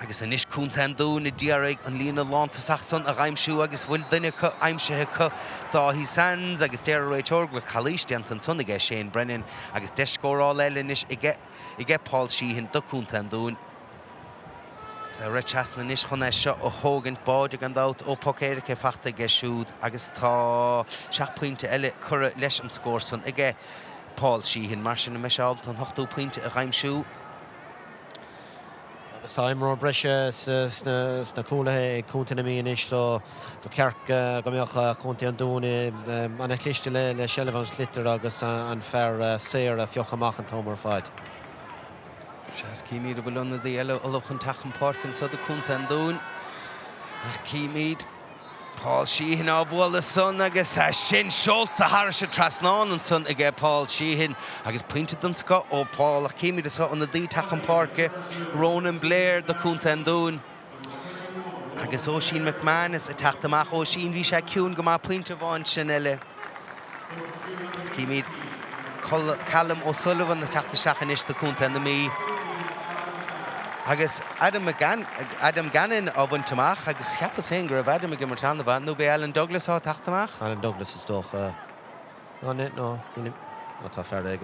agus an isis Cúnta An Dún i díarag an líana lántasach son a raimsú agus bhfuil duine chu aimsethe chu Dáithí Sands agus deir réiteóir bhfuil Cluiche déanta an son aige Shane Brennan agus deiscóráil eile inis ige Paul Sheehan do Cúnta An Dún. Sa réiteas na níos chun é seo ó thógant báide an dát ó pocéire ché fachta ige siúd agus tá 6 pointe eile cura leis an scór son ige Paul Sheehan mar sin na meisiáil an 8 pointe a raimsú. Agus tá imró breise sna cúlathe ag cúnta na mí inis so do cearc go mbeocha Cúnta An Dún anna cliste le seileh an clitar agus an fear saor a fioch amach an tómar fáid. Seas cíimiad a bhfuil anna dí eile olach an tachan Páirc an sada Cúnta An Dún. Ach cíimiad Paul Sheehan á bhla son agus sin seolta thar se trasnáin an son ige Paul Sheehan agus pointe don sco ó Paul ach cíimiad is anna dí tachan Páirc Ronan Blair do Cúnta An Dún. Agus ó Shane McManus a taachtamach ó Shane bhí sé ciún go má pointe bháin sin eile. Cíimiad Callum O'Sullivan a taachta seachan is do Cúnta na mí. Agus Adam Gannon á bhainteach agus cheappas hen gur Adam a gimmar tan bhain nó bé Alan Douglas á taachtamach. Alan Douglas is doch no tá fear ag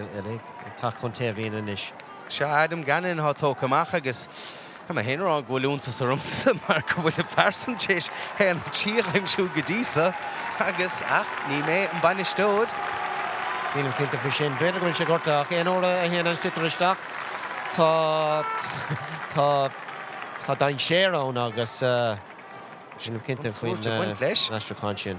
tach chun taobhíon inis. Se Adam Gannon á tócamach agus Tá héanrá ghfuilúntas armsa mar go bhfuil percentage hen tíchaimsú go dísa agus ach ní mé an banistóid. Bhíanam cinnta fao sin beidir goil sé gortaach éon óra a héanaan titaristeach tá dain sérán agus sin cinnta faoin Nastraán sin.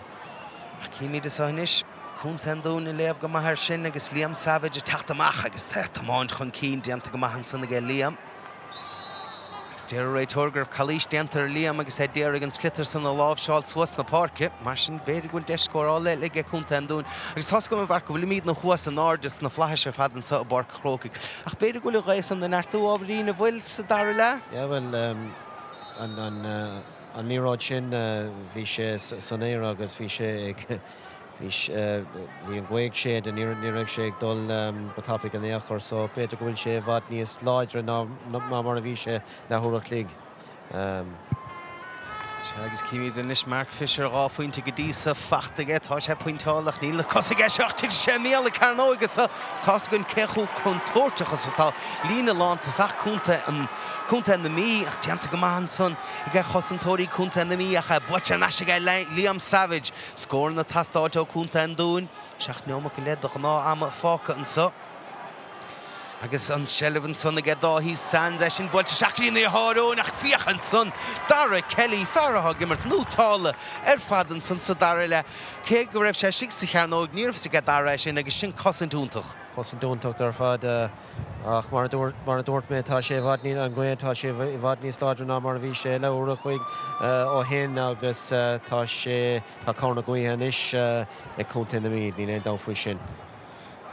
Cíimiad is áis Cúnta An Dún i léamh go maithir sin agus Liam Savage a taachtamach agus támáin chun cín déanta go maithan san aige Liam. Deir réiteóir gur Cluiche déanta ar Liam agus é déir an slitar san na lábhseáil suas na Páirc mar sin beidir bhfuil deiscóráil le ige Cúnta An Dún. Agus tá go bhar go bhfuil míad na chuas an ádas na flaise fadan sa bPáirc Chrócaigh. Ach beidir bhfuil rééis an na neartú ábhrí na bhfuil sa dar le? Ja bhfuil an níráid sin bhí sé san éire agus bhí sé ag bhí an gcuig séad a ní raibh sé ag dul go tappaigh an éachar so beidir go bhfuil sé bhd níos láidre ná mar a bhí sé le thuairach lig. Agus cíimiad an is Mark Fisher á faointe go dtí sa fachtaige tá sé pointálach níl le cosaige seachtaid sé méla carnó agus tá gon ceú chun tóirteachas atá lína lántas ach Cúnta na mí ach déanta go maithan son i g chosantóirí Cúnta na mí a cha buite naisige Liam Savage scór na tastáte ó Cúnta An Dún seach neomach go leadach ná ama fáca an so. agus an Shelvan son ag dá hí Sands sin bult seachlín í háró nach fiochan son Dara Kelly fearrá gimmert nútála fadan son sa Dara le cé go raibh sé sig sa chearnóg níorfa sa Dara sin agus sin cosan túntach. Cosan túntach ar fad ach mar dúirt mé tá sé bhhad ní an gcuin tá sé bhhad níos láidir ná mar bhí sé le uair chuig ó hin agus tá sé tá cána gcuithe is ag cúnta na míad ní dá faoi sin.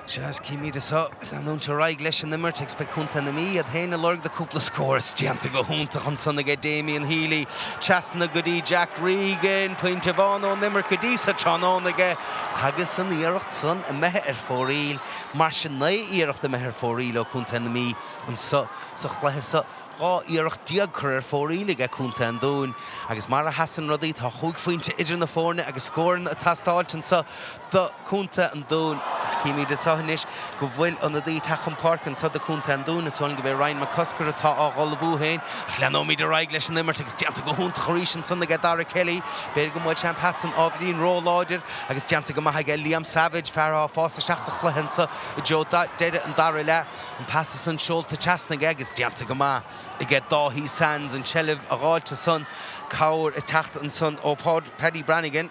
Sias cíimiad is leanúnta raig leis an nimmert ag specúnta na mí a héna lorg de cúpla scórs déanta go húntaach an son ag Damien Healy Chasna godí Jack Regan pointe bhán ó nimmer godí sa tránón ag agus san íirecht son a methe fóríl mar sin na íirecht a methe fóríl ó cúnta na mí an sa chléthe sa íirecht diaag chur fórílig a cúnta an dún agus mar a hasan rodí tá chuig faointe idir na fórne agus scóran a tastáiltin sa do cúnta an dún cíimiad is Ceannais go bhfuil an dí tachan park an sa do cúnta an dún is son go bheith Ryan McCusker atá á gholabú hain leanóid a raig leis an nimmert agus deanta go húnta choéis an son ag Dara Kelly beir go mhaid sean pasan ábhíonn róláidir agus deanta go maithe ag Liam Savage fearrá fásta seachsa chluicheann sa i Joe deide an Dara le an pasa san seolta Chasna agus deanta go maith I get dá hí Sands an Shelv a gáilte son cáir a tacht an son ó Paddy Brannigan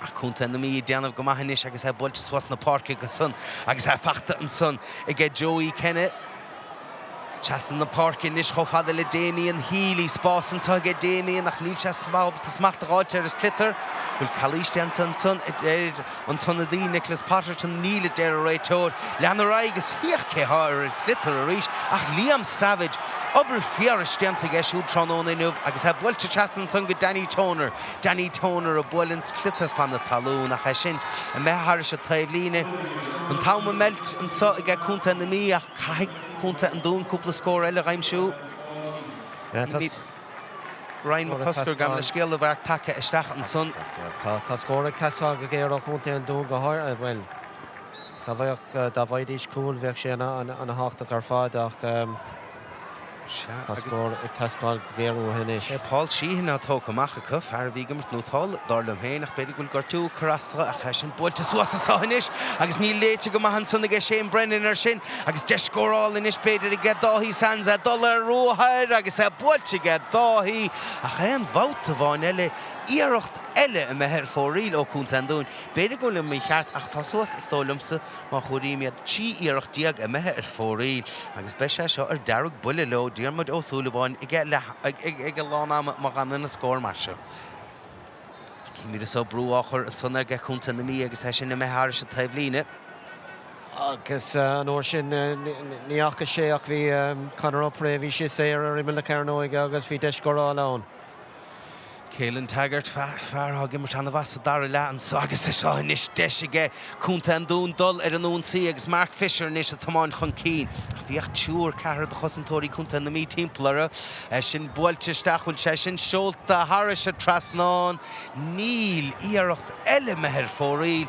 a cúnta na mí déanamh go maithis agus builte swat na park agus son agus fachta an son I get Joey Kennett Chastan na park in is chofada le Damien Healy spásan tá ag Damien nach níl se smacht a gáilte ar is clitar bhfuil Cluiche déanta an son an tonna dí Nicholas Potterton níle deir a réitóir leanna agus híoch céthir is clitar a ríis ach Liam Savage obair fiaris déanta ag siú tránón inmh agus builte Chastan son go Danny Toner a builinn clitar fan na talún a sin a meththir se taobhlíne an táma melt an so ag cúnta na mí ach caiig cúnta an dún cúpla scór eile raimsú. Ryan McCusker gam le scéal a bhar take isteach an son. Tá scóra ceá go géar ó chunta an dún go háir bhfuil Tá bhaid is cúil bheith sé an háach ar fád ach Tá scór ag tascáil géarú hinis. Paul Sheehan á tóg amach a cuh ar bhí gomart nótáil darlam héin ach beidir bhfuil gortú carastra a sin builte suasa sáhanis agus ní léite go maithan son ag Shane Brennan ar sin agus de scóráil inis beidir I get dá hí Sands a dollar róthair agus builte get dá hí a chéan bhauta bháin eile íirecht eile a methir fóríl ó cúnta an dún. Beidir go le mé cheart ach tá suas istólamsa má choiríimiad tí íirecht diaag a methir fóríl agus be sé seo ar dearg buile lo Diarmid ó Súlabháin ag lána má gan na scór mar seo. Cíimiad is ó brú áchar an son ar cúnta na mí agus sin na methir se taobhlíne. Agus an óir sin níachcha sé ach bhí chunar opra bhí sé sé ar imime le cearnóig agus bhí deis gorá lán. Caelan Taggart fearrá gimmert an bhas a Dara le an so agus is seo inis deis ige cúnta an dún dul ar an únsaí agus Mark Fisher inis a tomáin chun cín. Bhíoch túr cehar de chosantóirí cúnta na mí timpplaire sin builte stachfuil sé sin seolta Harris a trasnán níl íirecht eile methir fóríl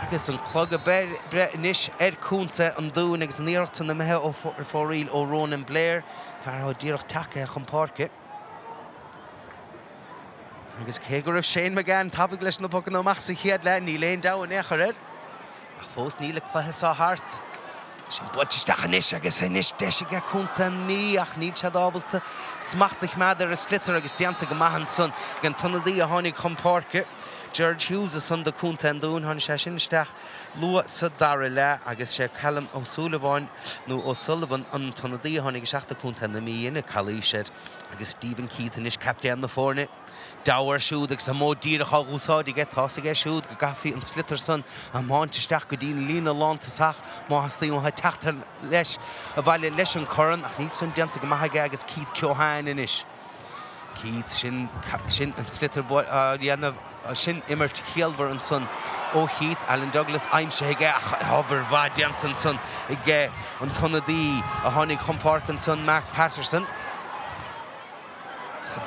agus an clog a bre inis cúnta an dún agus an íirecht na methe ó fóríl ó Ronan Blair fearrá díirecht take a chun parke. Agus cé go raibh Shane McGann tabhaigh leis na bogan amach sa chiad le ní léon dá an éachair ach fós níle cluiche sa hart sin builte isteach inis agus inis deis ag cúnta an mí ach níl se dábalta smachtaich mead ar a slitar agus déanta go maithan son gan tonadaí a tháinig chun parke George Hughes a son de cúnta an dún tháinig sé sin isteach lua sa Dara le agus sé Callum O'Sullivan nó O'Sullivan an tonadaí a tháinig seachta cúnta na mí ina Cluiche agus Stephen Keith inis captean na fórne Dáhar siúd agus mó dír a chaúsáid ige tá ige siúd go gafií an slitar son a máinte isteach go dtíon lína lánta sach má haslí ó teachtar leis a bhaile leis an choran ach níl san deanta go maithaige agus Keith Cíobháin inis. Keith sin an slitar dhéanamh sin immert chéalmhar an son ó Heath Alan Douglas aimse ige obair bha deanta an son ige an tonadaí a tháinig chun park an son Mark Patterson.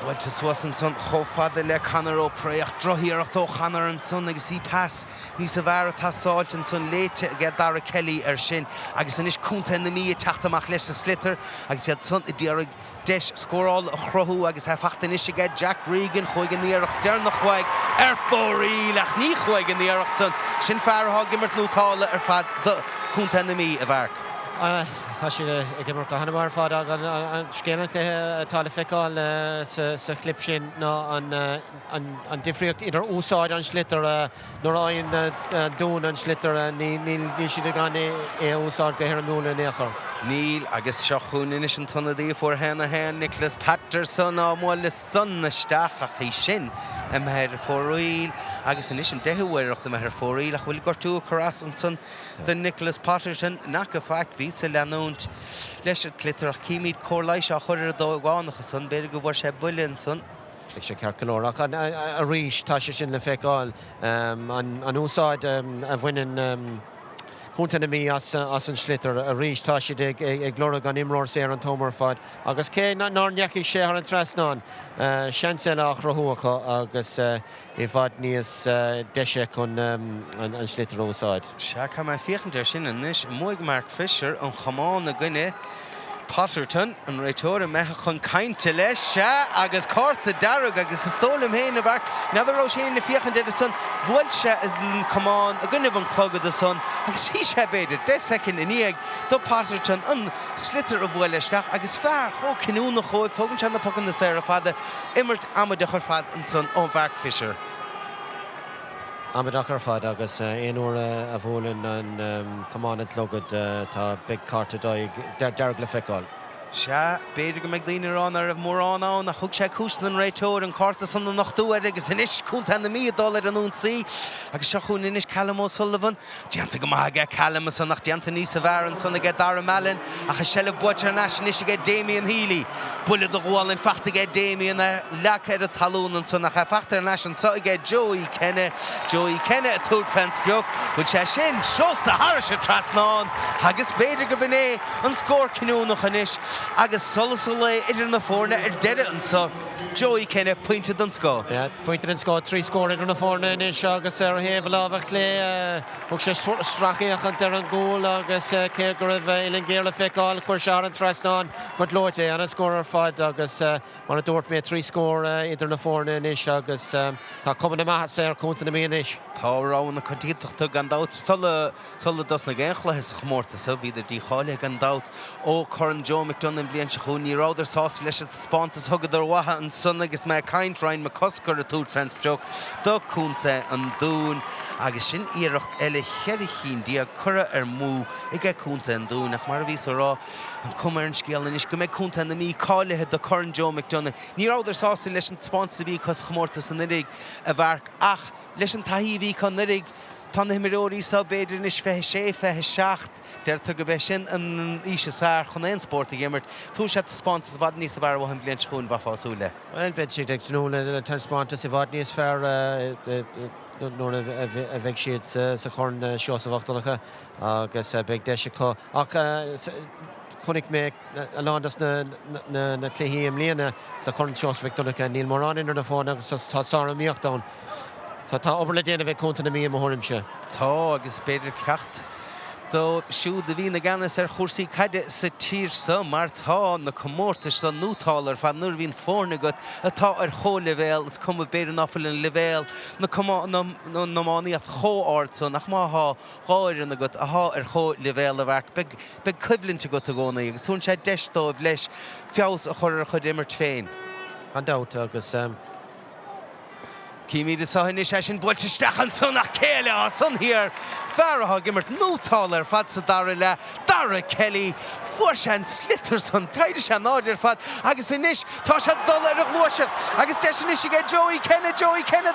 Builte suasan son chofada le canar ó préach drothíireacht ó chanar an son agus í pass níos a bhar tásáilt an son léite a Dara Kelly ar sin agus inis cúnta na mí teachtamach leis a slitar agus iad son I dtíarg deis scóráil a chrothú agus fachta inis ige Jack Regan chuig an íireacht dear nach chuig ar fóríl ach ní chuig an íireacht son sin fearrá gimmert nótála ar fad cúnta na mí a bhar. Tá si gimar go hanna mar fád an scéalach le tála feicáil sa clip sin ná an difriocht idir úsáid an slitar nóir aon dún an slitar ní siad a gan é úsáid go hir an núla néachar. Níl agus seo chuún inis an tunna dí fuór hena hen Nicholas Patterson á mháil le son isteach a chi sin meir fóríil agus inis an dehuiireachta meir fóríil a bhfuil gortú choras an son den Nicholas Patterson nach go faic ví sa leanúnt leis a clitarach cíimiid cóirlaise a chuir dóháinachas son beidir go bhar sé builinn son. Ag sé cear golóach a ríis tá sé sin le feicáil an úsáid a bhainean Conall An Mhí as an slitar a ríis tá siad ag glóra gan imróir sé an tómar fad. Agus cé ná neacaigh sé ar an trasnán seansaach rathúacha agus I bhfad níos deise chun an slitar úsáid. Se cha mai fiochantar sin inis muig Mark Fisher an chamáin a gine Potterton an réitóir mecha chun cainte leis se agus cárta darug agus is tólam héin a bhar neidir sé na fiochantar a son bhfuil se an chamáin a gine an clogad a son agus hí sé beidir 10 second iníag do Potterton an slitar a bhfuil leisteach agus fear cho cinúna chóibh tugann se na pocan na séir a fada imirt amad a chur fad an son ó Mark Fisher. Amad ar fad agus éon uair a bhfuilin an chamáin tlogad tá big carta dóigh dearg le feicáil. Se beidir go meid líoinrán ar mórrán ann a thug sé cúsna an réitóir an carta san na nachtúir agus inis Conall An Mhí dólar an únsaí agus seo chuún inis Callum O'Sullivan deanta go maithe Callum san nach deanta níos a bhar an sanna go Dara Mellon a chu selle buit ar neis inis go Damien Healy buile do gháil in fachta go Damien a lecha a talún an sanna cha fachta ar neis an sa go Joey Kenne a túr fence beag bud sé sin seolta thar sé trasnán agus beidir go bhné an scór cinúnach inis agus solas le idir na fórna deire an sa Joey Kenne pointed an scó. Pointed an scó 3 scóir idir na fórna inis agus ar héh lábhah le thug sé strachaíach an deir an gúil agus céir go raibh ilan géir le feicáil chuir se an trasnán go Cluiche anna scóir ar fad agus mar a dúirt mé 3 scóir idir na fórna inis agus tá cumann na maithe sé ar Conall An Mhí inis. Tá rán na chutíach Tugann An Dún sulla dos na ggéanchlathe chmórta sa bhíidir dí cháile an dát ó churann Joe McDonough blian se chuún ní ráidir sása leis spántas thugad ar wathe an son agus me caint rain me coscar a túr fence beag do Conall An Dún agus sin iirecht eile cheiricín dí a cura ar mú ag Conall An Dún nach mar a bhís rá an cumar an scéalan is go méid Conall An Mhí cáilethe do churann Joe McDonough ní ráidir sása leis an spánsa bhí cos chmórtas san irig a bharc ach leis an taí bhí chu nirig tá na himiróí sa beidir is fethe sé fethe seacht deirtar go bheith sin an ise sár chun éon Spórt TG4 tú sé spántas bhd níos a bhar bhhan blian chuún bha fáúile. Well bed siad ag nóla le tan spántas i bhd níos fearr nóir a bheith siad sa chun seo sa bhachtalacha agus beag deise có ach chunig mé aládas na cléhíí am líana sa chun seo bhachtalacha níl mórrán inar na fáin agus tá sára míocht dán. So tá obair le déanamh Conall An Mhí am thuirimse. Tá agus beidir ceacht do siúd a bhí na ganas ar chórsaí caide sa tír sa mar tá na comórtas sa nútálar fan nuair bhín fórna go atá ar chólevéil is cum beidir náfuil an levéil na máí a chóáirt so nach máth gáir na go ath ar chólevéil a bhar be cuiblinte go a gcóna agus tún sé deistóibh leis feabhas a chur chud imirt féin. An dát agus Cíimiad is sáhann sé sin builte stechan son nach céile á son hir fearrtha gimmert nótáil fad sa Dara le Dara Kelly fuair sé an slitar son taidir sé náidir fad agus inis tá sé dul ar a Chluiche agus deis inis go Joey Kenne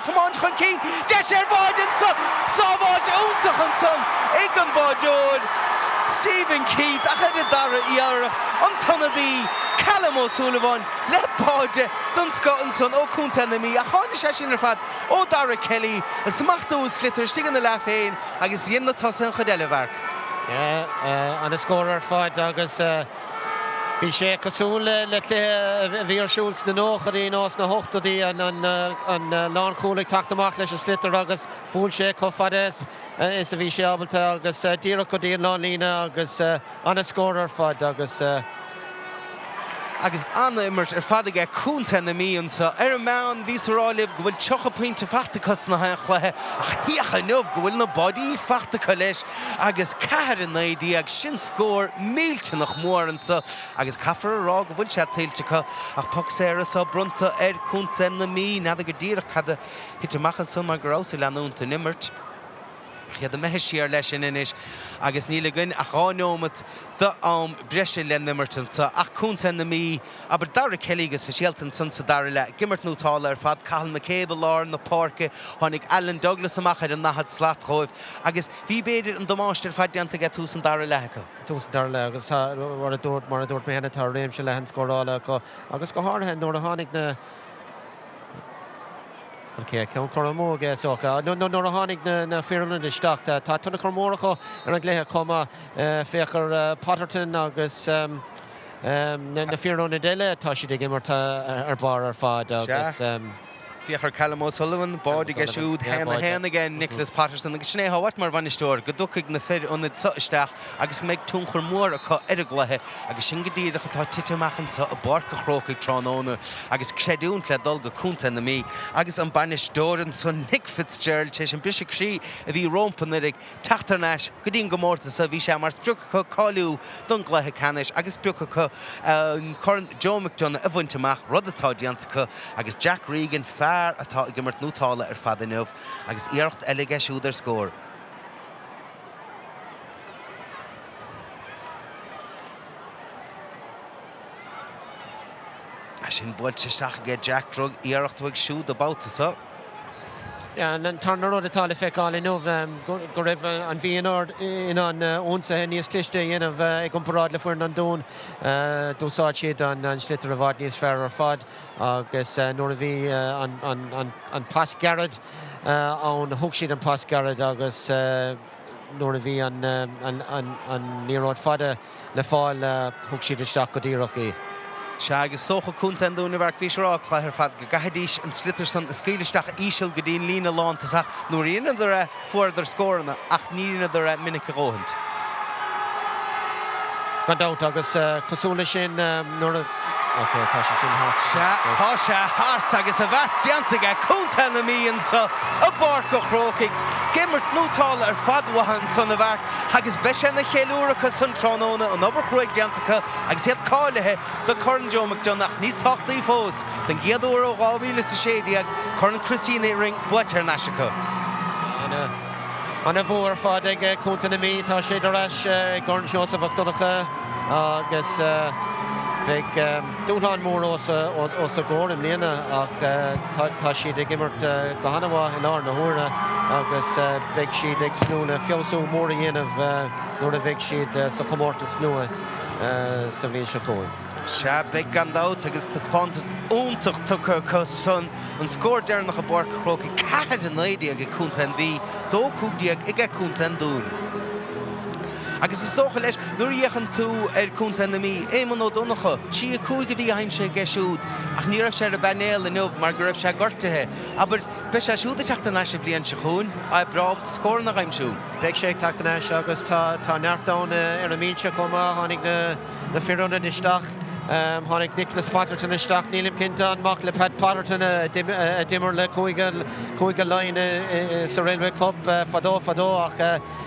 tamáin chun cí deis ar bháid an sábháid úntaach an son ag an báidúir Stephen Keith a chuid Dara iarach an tunadí Callum O'Sullivan lepáide don Scotland son ó Conall An Mhí a chána sé sin ar fad ó Dara Kelly a smachtaú slitar stigan na le féin agus dhéana tosa an chudeile bharc. An a scóir ar fad agus bhí sé cosún le bhí ar siúls na nóchaí nás na hochtaí an lán chúlaigh taachtamach leis an slitar agus fúil sé cofad is a bhí sé ábalta agus díreach go dtíon lán lína agus an a scóir ar fad agus agus anna immert fad aige cúnta na míon sa meán vís ráilibh go bhfuil tucha pointe fechtachas na chluthe ach híocha nuamh go bhfuil na bodí fechtacha leis agus ceithre in naidí ag sin scór mílte nach mór an sa agus caithfar rá go bhfuil se tailtecha ach tuc séra sa brunta cúnta na mí nada go díreach cad hitamachchan sa mar grása leanúnta nimmert. Chiad a mehe siar leis in inis agus níle gyn a cháómat da breise le nimmertan sa ach cúnta na mí aber dara kelligus fisialtan san sa dara le gimmert nútála fad Cathal McCable lár na párca hánig Alan Douglas amach ar an nahad slátchóibh agus bhí beidir an domáistir fad deanta get tús an dara lecha. Tús dara le agus mar a dúirt méhanana tá réimse le hen scórála agus go háthe nóair a tháinig na Okay, ceann chomó socha. Nó a tháinig na fearna isteach tá tuna chomóracha ar an gléthe comma féchar Potterton agus na fearna déile tá siad ag immarta ar bar ar fad agus Fiachar Callum O'Sullivan, bád ag siúd hen again Nicholas Patterson agus sné háhat mar bhainisteoir go dúchaigh na fir ionad isteach agus méid túnchar mór a chu idirglathe agus sin go díreach atá tiiteachchan sa a barca Chrócaigh tránóna agus creadún le dul go cúnta na mí agus an bainisteoirean son Nick Fitzgerald teis an brise crí a bhí rompan ag Tráchtaireacht go dtíon go mórta sa bhí sé mar spriúcha chu cáiliú don glathe Ceannais agus spriúcha chu Joe McDonough a bhainteach rud atá diantacha agus Jack Regan atá gimmert nútála ar fad inniuh agus iarcht eile siúd ar scór. A sin builte isteach ge Jack Drug iarcht bhaig siúd a báta Ja, en tarnar rud atá le feicáil inmh go raibh an bhíonar in an ónsa níos cliste dhéanamh ag comparáid le fuair an dún dúsáid siad an slitar a bhd níos fearr ar fad agus nuair a bhí an pas garad an thug siad an pas garad agus nuair a bhí an níróid fada le fáil thug siad isteach go dtíreach í. Se agus socha cúnta an dún a bhar bhísrá chláithir fad go gaithidís an slitar san scílisteach íseal go dtíon lína lánta sa nuair aonad ar fuair scóranna ach níonad ar minic róhant. Gandát agus cosúla sin nuair tá sé sin Tá sé hart agus a bheirt deanta ag cúnta na míon sa a barca Chrócaigh gimmert nútála ar fadhahan san a bheirt agus beise na chéúracha san tránóna an obair chruaig deantacha agus iad cáilethe do churann Joe McDonough níos táchtaí fós den giadúir ó 2016 ag churann Christy ring buitir naisiacha. An a bhór fad ag cúnta na mí tá sé dorais Gordon Joseph Donacha agus big dúnán mór os a górim líana ach tá siad ag immert go hanamha in ár na húrna agus big siad ag snúna fiosú mór a dhéanamh nuair a bhíh siad sa chomórta snúa sa bhíon se chuin. Se big gandát agus tá spántas úntaach tucha chu son an scór dearnach a barca Chrócaigh cad an naidí ag cúnta an bhí dó cúgdiaag ag cúnta an dún. Agus is tócha leis nuair dhéachan tú ar cúnta na mí éman ó donacha tí a cúig a bhí aimse geisiúd ach ní raibh sé a banéal inmh mar go raibh sé gortathe aber be sé siúd a teachtainna sé blion se chuún a brád scór na aimsú. Beag sé teachtainna agus tá neartdáin ar a míse chuma tháinig na fiúna isteach. Tháinig Nicholas Potterton isteach nílim cinnta anmach le Pat Potterton a dimmer le cúige lein sa Railway Cup fadó ach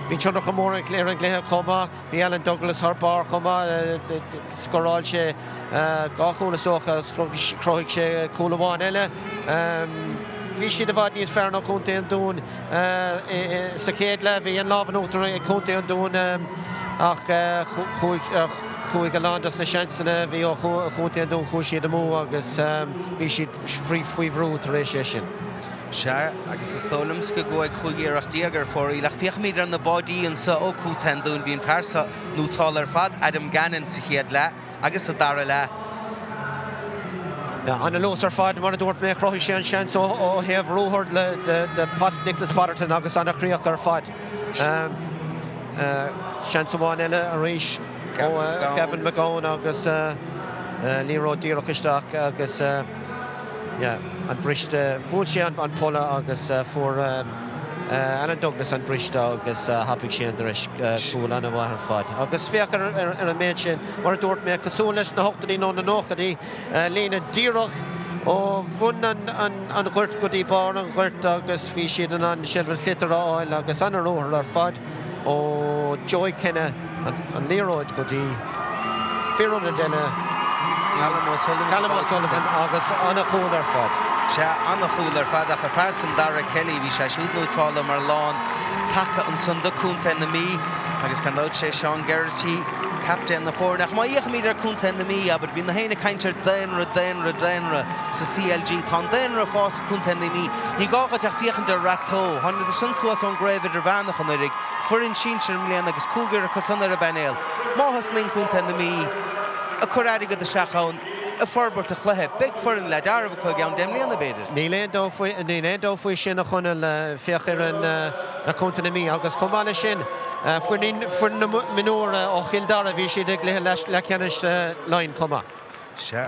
bhí teannach go mór an gléthe chuma, bhí Alan Douglas thar bar chuma scoráil sé gáchúna socha Chrócaigh sé Cíobháin eile. Bhí siad a bhd níos fearr ná cúnta an dún sa céad le bhí an lábhan útar ag cúnta an dún ach chuig a landas na seansanna bhí ó chunta an dún chuaigh siad amú agus bhí siad faoihrú tar éis sé sin. Se agus is tólams go gcuid chuigéireachtaí ar fóirí le fíochmíad an na bádaí an sa ó cúnta an dún bhíon fearsa nútála ar fad Adam Gannon sa chéad le agus sa dara le. An a lós ar fad mar a dúirt mé Chrócaigh sé an seans ó thaobh rúthart le Nicholas Potterton agus anna chríoch ar fad. Seans amháin eile a rís ó Gavin McGowan agus Líró díreach isteach agus an briste bhúil sé an pola agus fuair Anna Douglas an Bristol agus hapig sé andaris cúil anna bhar fad. Agus fiachar ar a méid sin mar dúirt mé cosúil leis na hochtaí nó na nóchadaí lína díreach ó bhun an ghuirt go dtí bar an ghuirt agus bhí siad an silbhar chlitar áil agus an róthir ar fad ó Joy Kenna an líróid go dtí fiúna déine Callum O'Sullivan agus anna chúil ar fad. Se anna chúil ar fad ach a fersan Dara Kelly bhí sé siúdnú tála mar lán taca an sunda cúnta na mí agus can dóid sé Sean Geraghty captain na fórnach má íoch míad ar cúnta na mí aber bhí na héna caintear déanra sa CLG tá déanra fás cúnta na mí ní gáchad ach fiochan ar rató hána de sunsuas an gréibh ar bhenach an urig furin sínsir mlíon agus cúgur a cosan ar a benéil máthas lín cúnta na mí a chorádi go de seachán a forbert a chluiche big forin le darb chu gan demlí an beidir. Ní le dó faoi sin a chunil fiachar an cúnta na mí agus comáile sin fuair na minúra ó childara bhí siad ag le ceannis lein comá. Se.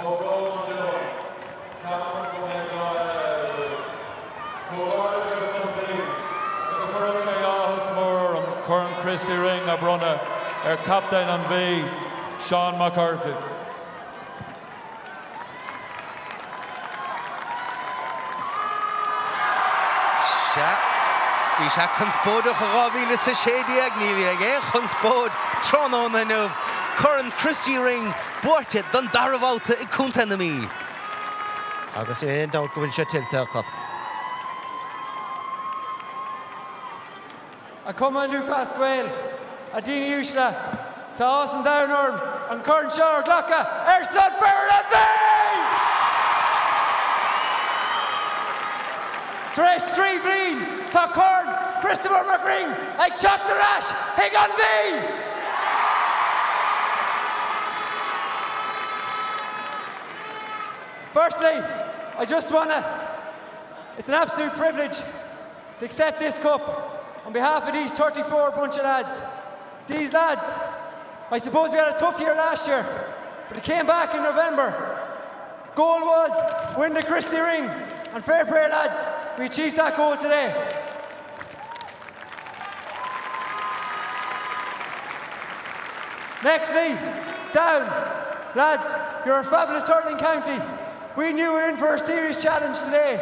Current Christy ring a brunna captain An Mhí Sean McCarthy. Bhí se chunspóide go rábhíle sa séideag ní bhí ag chunspóid tránón na nuamh current Christy ring buirte don darabháta i cúnta na mí. Agus é dá go bhfuil sé tiltte chop. A cuma Lucas Gwail, a Dini Ushla, to us and down arm, and current Shore Glocka, Erson An Mhí! Tresh Streevleen, to current Christopher McRing, ag Tráchtaireacht, ag An Mhí! Firstly, I just it's an absolute privilege to accept this cup on behalf of these 34 bunch of lads. These lads, I suppose we had a tough year last year, but it came back in November. Goal was win the Christy ring, and fair play lads, we achieved that goal today. Nextly, down. Lads, you're a fabulous hurling county. We knew we were in for a serious challenge today.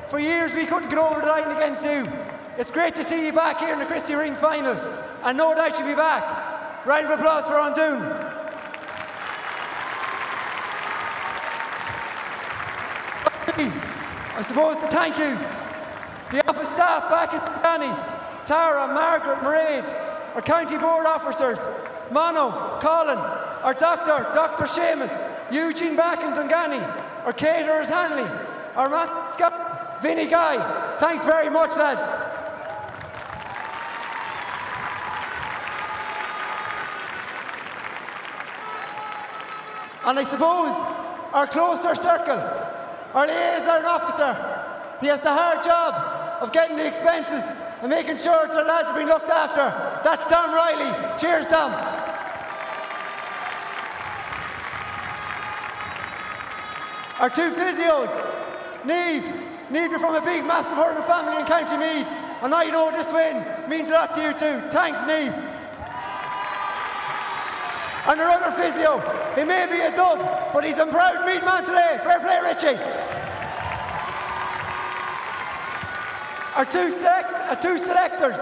For years we couldn't get over the line against you. It's great to see you back here in the Christy ring final, and no doubt you'll be back. Round of applause for An Dún. I suppose the thank yous. The office staff back in Tugann, Tara, Margaret, Mairead, our county board officers, Mono, Colin, our doctor, Dr. Ceannais, Eugene back in Tugann, our caterers Hanley, our mascot, Vinny Guy. Thanks very much, lads. And I suppose our closer circle, our liaison officer, he has the hard job of getting the expenses and making sure that the lads are being looked after. That's Dom Riley. Cheers, Dom. Our two physios, Niamh, you're from a big, massive hurling family in County Meath, and I know this win means a lot to you too. Thanks, Niamh. And our other physio, he may be a dub, but he's a proud Meath man today. Fair play, Richie. Our two selectors.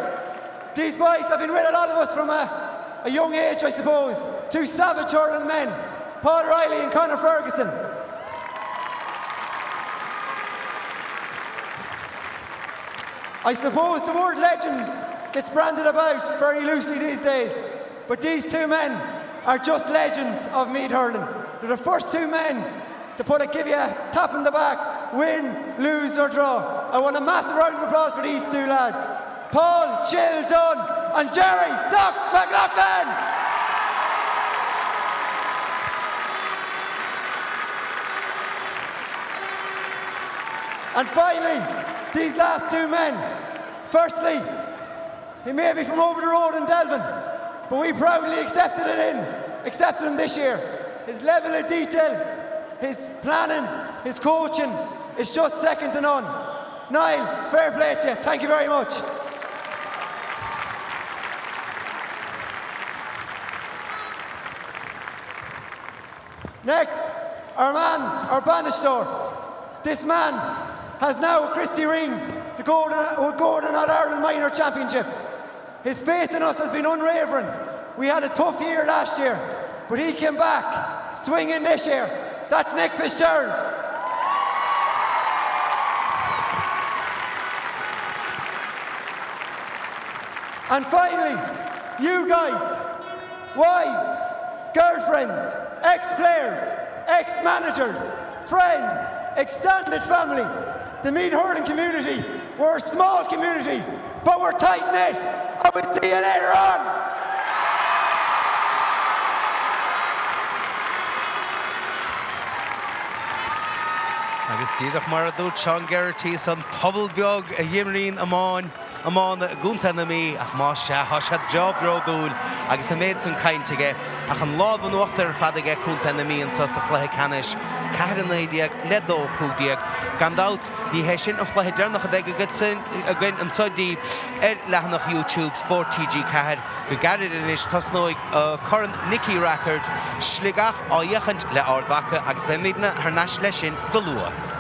These boys have been with a lot of us from a young age, I suppose. Two savage hurling men, Paul Riley and Conor Ferguson. I suppose the word legends gets branded about very loosely these days, but these two men are just legends of Meath hurling. They're the first two men to give you a tap in the back, win, lose or draw. I want a massive round of applause for these two lads. Paul Chill Dunn and Jerry Socks McLaughlin. And finally, these last two men. Firstly, he may be from over the road in Delvin, but we proudly accepted him this year. His level of detail, his planning, his coaching is just second to none. Niall, fair play to you. Thank you very much. Next, our man, our Bannister. This man has now a Christy ring to go to an All-Ireland Minor Championship. His faith in us has been unwavering. We had a tough year last year, but he came back swinging this year. That's Nick Fitzgerald. And finally, you guys, wives, girlfriends, ex-players, ex-managers, friends, extended family, the Meath hurling community, we're a small community, but we're tight-knit, and we'll see you later on. Agus díadach mar a dúirt Sean Geraghty san pobl beag a dhéimríonn amán Tugann An Mhí ach má se job ródúil agus a méid san caintige ach an láb an uachtar fadige Tugann An Mhí an sa Chluiche Ceannais cearan éideag ledó cúdiag gan dát ní hé sin an Chluiche dearnach a bheith a gin an sodí lehanach YouTube Spórt TG4 go garid inis tasnóig current Nicky record sligach á dhéachant le ardhacha agus be midna ar nas leisin go lua.